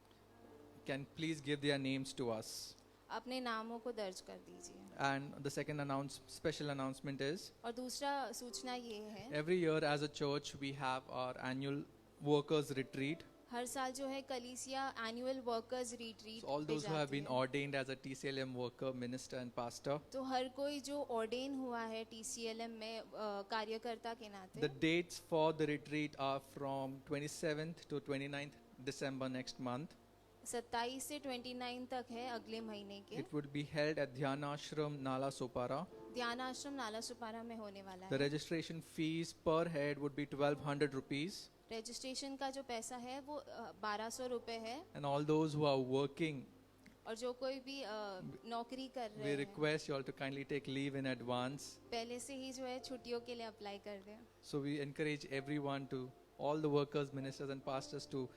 can please give their names to us. अपने नामों को दर्ज कर दीजिए। And the second special announcement is, और दूसरा सूचना ये है, every year as a church we have our annual workers retreat. हर साल जो है कलीसिया annual workers retreat So all those who have been ordained as a TCLM worker, minister and pastor, तो हर कोई जो ऑर्डेन हुआ है TCLM में कार्यकर्ता के नाते, the dates for the retreat are from 27th to 29th December next month. 27 से 29 तक है अगले महीने के। It would be held at Dhyanashram Nala Sopara. ध्यान आश्रम नाला सुपारा में होने वाला The है। registration fees per head would be 1200 rupees. Registration का जो पैसा है वो 1200 रुपए है। And all those who are working, और जो कोई भी नौकरी कर we रहे हैं, request you all to kindly take leave in advance. पहले से ही जो है छुट्टियों के लिए अप्लाई कर दें। So we encourage everyone to, all the workers, ministers and pastors to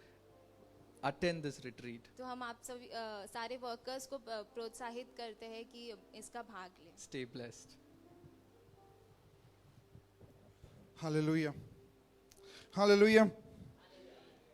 attend this retreat. तो हम आप सभी सारे वर्कर्स को प्रोत्साहित करते हैं कि इसका भाग लें। Stay blessed. Hallelujah. Hallelujah.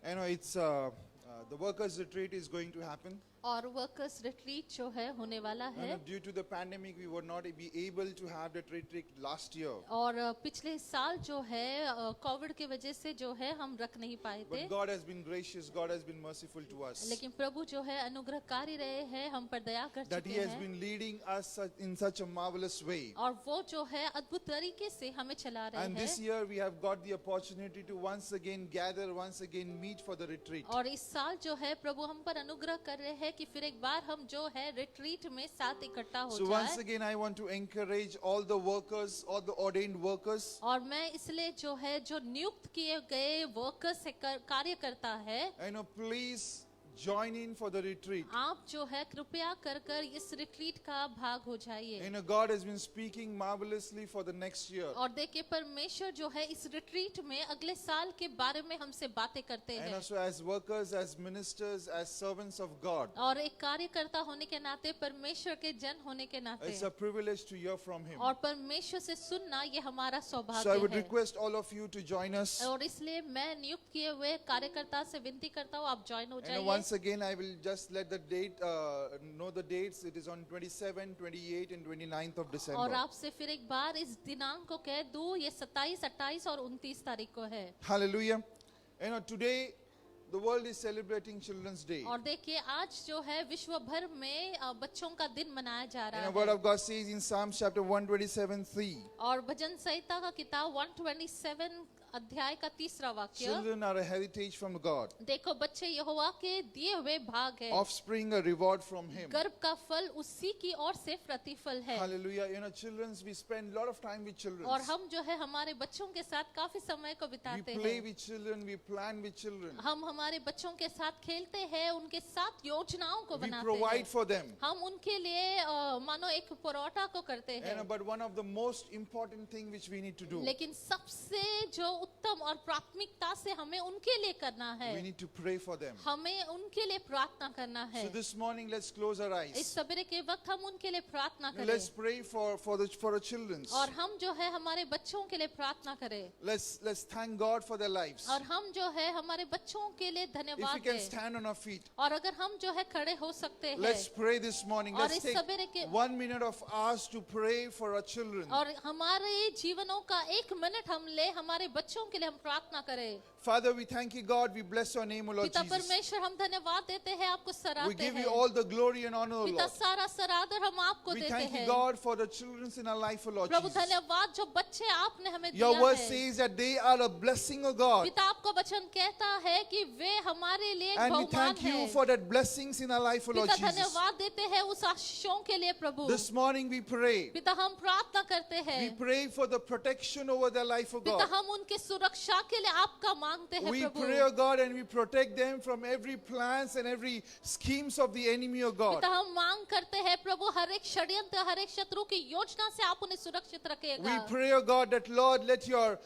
You know, it's the workers' retreat is going to happen. और वर्कर्स रिट्रीट जो है होने वाला You है। know, due to the pandemic, we were not be able to have that retreat last year. और पिछले साल जो है कोविड के वजह से जो है हम रख नहीं पाए थे। But God has been gracious. God has been merciful to us. लेकिन प्रभु जो है अनुग्रहकारी रहे हैं, हम पर दया कर That चुके He has हैं। been leading us in such a marvelous way. और वो जो है अद्भुत तरीके से हमें चला रहे And this हैं। year we have got the opportunity to once again gather, once again meet for the retreat. और इस साल जो है प्रभु हम पर अनुग्रह कर रहे हैं कि फिर एक बार हम जो है रिट्रीट में साथ इकट्ठा हो So once जाए। again I want to encourage all the workers, all the ordained workers, और मैं इसलिए जो है जो नियुक्त किए गए वर्कर्स से कार्य करता है, I know, please join in for the retreat. आप जो है कृपया कर कर इस रिट्रीट का भाग हो जाइए। You know, God has been speaking marvelously for the next year. और देखिए परमेश्वर जो है इस रिट्रीट में अगले साल के बारे में हमसे बातें करते And हैं। also as workers, as ministers, as servants of God, और एक कार्यकर्ता होने के नाते, परमेश्वर के जन होने के नाते, it's a privilege to hear from Him. और परमेश्वर से सुनना ये हमारा So I सौभाग्य would है। request all of you to join us. और इसलिए मैं नियुक्त किए हुए कार्यकर्ता से विनती करता हूँ, आप ज्वाइन हो And जाइए। once again, I will just let the date, know the dates. It is on 27, 28 and 29th of और December. आपसे फिर एक बार इस दिनांक को कह दूं, ये 27, 28 और 29 तारीख को है। Hallelujah. You know, today the world is celebrating Children's Day. और देखिए आज जो है विश्व भर में बच्चों का दिन मनाया जा And रहा the word है। of God says in Psalms chapter 127:3, और भजन संहिता का किताब 127 अध्याय का 3रा वाक्य, Children are a heritage from God. देखो बच्चे यहोवा के दिए हुए भाग है, Offspring a reward from Him. गर्भ का फल उसी की ओर से प्रतिफल है। Hallelujah. You know, children, we spend a lot of time with children. और हम जो है हमारे बच्चों के साथ काफी समय को We बिताते play हैं, with children, we plan with children. हम हमारे बच्चों के साथ खेलते हैं, उनके साथ योजनाओं को We बनाते provide हैं, for them. हम उनके लिए मानो एक परोठा को करते You know, हैं। but one of the most important thing which we need to do, लेकिन सबसे जो उत्तम और प्राथमिकता से हमें उनके लिए करना है, we need to pray for them. हमें उनके लिए प्रार्थना करना है। So this morning, let's close our इस eyes. सवेरे के वक्त हम उनके लिए प्रार्थना Let's करें pray for the children. और हम जो है हमारे बच्चों के लिए प्रार्थना करें Let's thank God for their lives. और हम जो है हमारे बच्चों के लिए If we धन्यवाद can दें। stand on our feet, और अगर हम जो है खड़े हो सकते हैं let's pray this morning. और Let's इस take सवेरे के 1 minute of ours to pray for our children. और हमारे जीवनों का 1 मिनट हम ले हमारे बच्चों के लिए हम प्रार्थना करें। Father, we thank you, God. We bless your name, O Lord पिता Jesus. परमेश्वर हम धन्यवाद देते हैं, आपको We सराहते give हैं। you all the glory and honor, O पिता Lord. सारा सरादर हम आपको We देते thank you, हैं। God, for the children in our life, O Lord Prabhu Jesus. धन्यवाद जो बच्चे आपने हमें Your दिया word है। says that they are a blessing, O God. पिता आपका वचन कहता है कि वे हमारे लिए एक And we बहुमान thank you है। for that blessings in our life, O Lord पिता Jesus. धन्यवाद देते हैं उस आशीषों के लिए प्रभु। This morning we pray. पिता हम प्रार्थना करते We हैं, pray for the protection over their life, O पिता God. हम उनके सुरक्षा के लिए आपका मांगते हैं We Prabhu. pray, O God, and we protect them from every plans and every schemes of the enemy, O God. पिता हम मांग करते हैं प्रभु, हर एक षड्यंत्र, हर एक शत्रु की योजना से आप उन्हें सुरक्षित रखिएगा। We pray, O God, that Lord, let your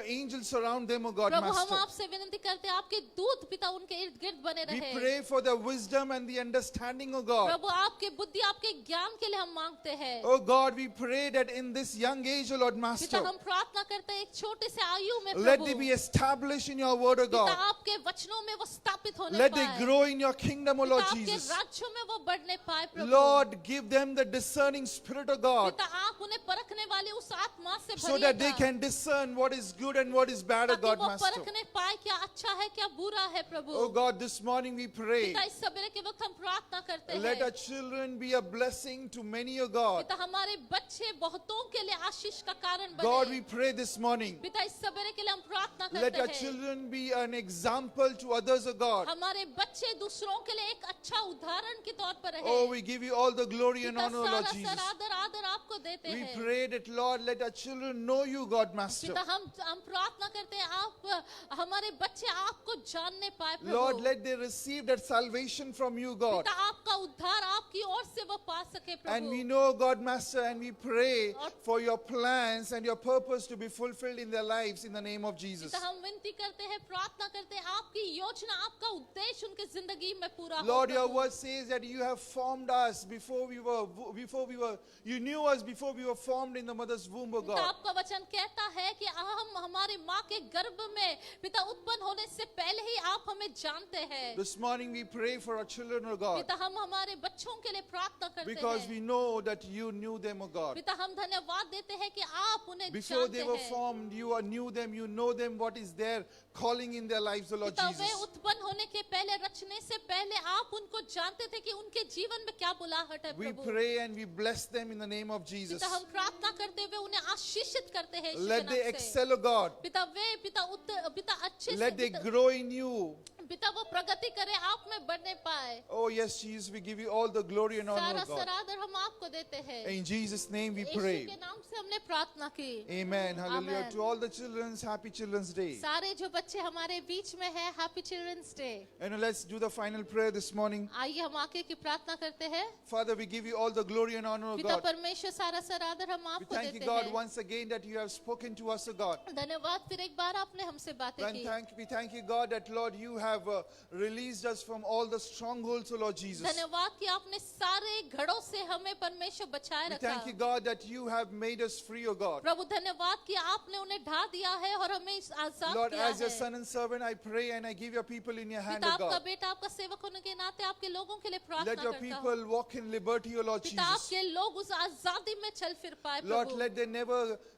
angels surround them, O God, प्रभु हम Master. आपसे विनती करते हैं, आपके दूत पिता उनके इर्द गिर्द बने We रहे। pray for the wisdom and the understanding, O God. प्रभु आपके बुद्धि, आपके ज्ञान के लिए हम मांगते हैं। Oh God, we pray that in this young age, O Lord पिता Master, हम प्रार्थना करते हैं एक छोटे से आयु में let Prabhu, they be established in your word, O पिता God. आपके वचनों में वो स्थापित होने Let they पाए, grow in your kingdom, O पिता Lord आपके Jesus. राज्यों में वो बढ़ने पाए प्रभु। Lord, give them the discerning spirit, O God, पिता आप उन्हें परखने वाले उस आत्मा से so that they भरिएगा, can discern what is good and what is bad, O ताकि God, वो Master. परखने पाए क्या अच्छा है क्या बुरा है प्रभु। Oh God, this morning we pray. पिता इस सवेरे के वक्त हम प्रार्थना करते Let our हैं, children be a blessing to many, O God. पिता हमारे बच्चे बहुतों के लिए आशीष का कारण God, we बने। pray this morning. पिता इस सवेरे के लिए हम प्रार्थना Let करते our हैं, children be an example to others, O God. हमारे बच्चे दूसरों के लिए एक अच्छा उदाहरण के तौर पर रहे। Oh, we give you all the glory and पिता honor, Lord सारा Jesus. सरादर आदर आपको देते We हैं। pray that, Lord, let our children know you, God, Master. पिता हम प्रार्थना करते हैं, आप हमारे बच्चे आपको जानने पाए Lord, Prabhu. let they receive that salvation from you, God. पिता आपका उद्धार आपकी ओर से वो पा सके And we Prabhu. know, God, Master, and we pray for your plans and your purpose to be fulfilled in their lives in the name of Jesus. पिता हम विनती करते हैं, प्रार्थना करते हैं, आपकी योजना, आपका उद्देश्य उनके जिंदगी में पूरा हो Lord, your Prabhu. word says that you have formed us before we were, you knew us before we were formed in the mother's womb, O पिता God. आपका वचन कहता है कि हम हमारे माँ के गर्भ में पिता उत्पन्न होने से पहले ही आप हमें जानते हैं। This morning we pray for our children, O God, पिता हम हमारे बच्चों के लिए प्रार्थना करते because हैं। we know that you knew them, O God. पिता हम धन्यवाद देते हैं कि आप उन्हें Before they जानते were हैं। formed, you knew them, you know them, what is their calling in their lives, O Lord पिता वे Jesus. उत्पन्न होने के पहले, रचने से पहले आप उनको जानते थे कि उनके जीवन में क्या बुलाहट है We Prabhu. pray and we bless them in the name of Jesus. पिता हम प्रार्थना करते हुए उन्हें आशीषित करते हैं यीशु Let के they नाम से। excel, O God. पिता वे पिता अच्छे Let से they पिता, grow in you. पिता वो प्रगति करे, आप में बढ़ने पाए। Oh, yes, Jesus, we give you all the glory and honor, सारा O God. सरादर हम आपको देते हैं। In Jesus' name we Yeshu pray. के नाम से हमने प्रार्थना की। Amen. Hallelujah. Amen. To all the children's happy Children's Day. सारे जो बच्चे हमारे बीच में हैं, happy Children's Day. And let's do the final prayer this morning. आइए हम आके की प्रार्थना करते हैं। Father, we give you all the glory and honor, O पिता God. परमेश्वर सारा सरादर हम We आपको thank you, देते God, हैं। once again that you have spoken to us, O God. धन्यवाद फिर एक बार आपने हमसे बातें And की। we thank you, God, that, Lord, you have released us from all the strongholds, O Lord Jesus. धन्यवाद कि आपने सारे घड़ों से हमें परमेश्वर बचाए We रखा। thank you, God, that you have made us free, O God. प्रभु धन्यवाद कि आपने उन्हें ढा दिया है और हमें इस आजाद Lord, किया as your है। son and servant, I pray and I give your people in your hand, पिता O आपका God. बेटा, आपका सेवक होने के नाते आपके लोगों के लिए Let प्रार्थना your करता हूँ। people walk in liberty, O Lord पिता Jesus. आपके लोग उस आजादी में चल फिर पाए Lord, Prabhu. let they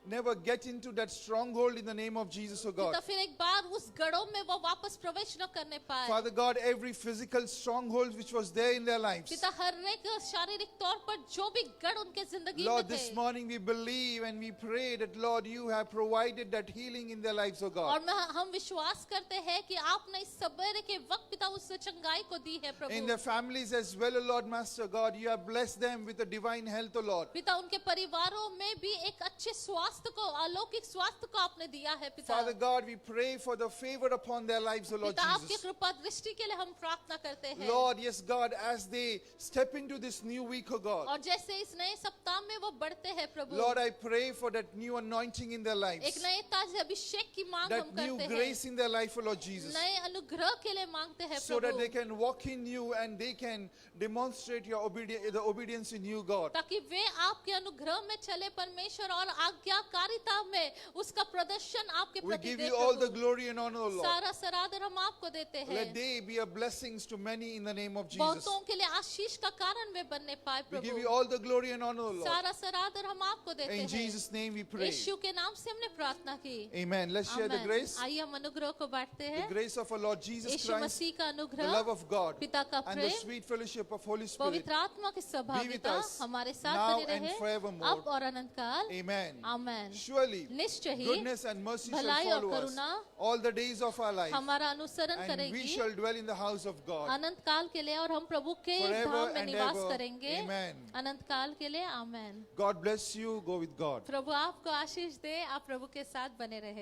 never get into that stronghold in the name of Jesus, O पिता God. फिर एक बार उस गढ़ों में वो वापस प्रवेश न करने करने पाए। Father God, every physical stronghold which was there in their lives. पिता हर एक शारीरिक तौर पर जो भी गढ़ उनके जिंदगी Lord, में this थे, morning we believe and we pray that, Lord, you have provided that healing in their lives, oh God. और हम विश्वास करते हैं कि आपने इस सवेरे के वक्त पिता उस चंगाई को दी है प्रभु। In their families as well, oh Lord, Master God, you have blessed them with a divine health, oh Lord. पिता उनके परिवारों में भी एक अच्छे स्वास्थ्य को, अलौकिक स्वास्थ्य को आपने दिया है पिता। Father God, we pray for the favor upon their lives, oh Lord पिता आपकी Jesus. कृपा दृष्टि के लिए हम प्रार्थना करते हैं। Lord, yes, God, as they step into this new week, oh God. और जैसे इस नए सप्ताह में वो बढ़ते हैं प्रभु, Lord, I pray for that new anointing in their एक lives. नए ताजे अभिषेक की मांग हम That new करते हैं, grace in their life, oh Lord Jesus. नए अनुग्रह के लिए मांगते हैं So that they Prabhu, can walk in you and they can demonstrate your the obedience in you, God. ताकि वे आपके अनुग्रह में चले परमेश्वर और आज्ञाकारिता में उसका प्रदर्शन आपके We प्रति give they you all the Prabhu. glory and honor, O Lord. सारा सरादर हम आपको देते हैं। Let they be a blessings to many in the name of Jesus. बहुतों के लिए आशीष का कारण वे बनने पाए We give Prabhu. you all the glory and honor, O Lord. सारा सरादर हम आपको देते In हैं। Jesus' name we pray. यीशु के नाम से हमने प्रार्थना की। Amen. Let's share the amen. grace. आइए हम अनुग्रह को बांटते The हैं। grace of our Lord Jesus Yeshu Christ, मसीह का the अनुग्रह, love of God, पिता का and the Prem, sweet fellowship of Holy Spirit पवित्र आत्मा की be with सहभागिता us हमारे साथ now बने and रहे forevermore. अब और अनंत काल। Amen. आमेन। Surely, निश्चय ही goodness and mercy shall भलाई और follow us Karuna all the days of our life, हमारा अनुसरण and we करेगी shall dwell in the house of God अनंत काल के लिए, और हम प्रभु के forever धाम में and निवास ever. करेंगे Amen. अनंत काल के लिए। आमेन। God bless you. Go with God. प्रभु आपको आशीष दे, आप प्रभु के साथ बने रहे।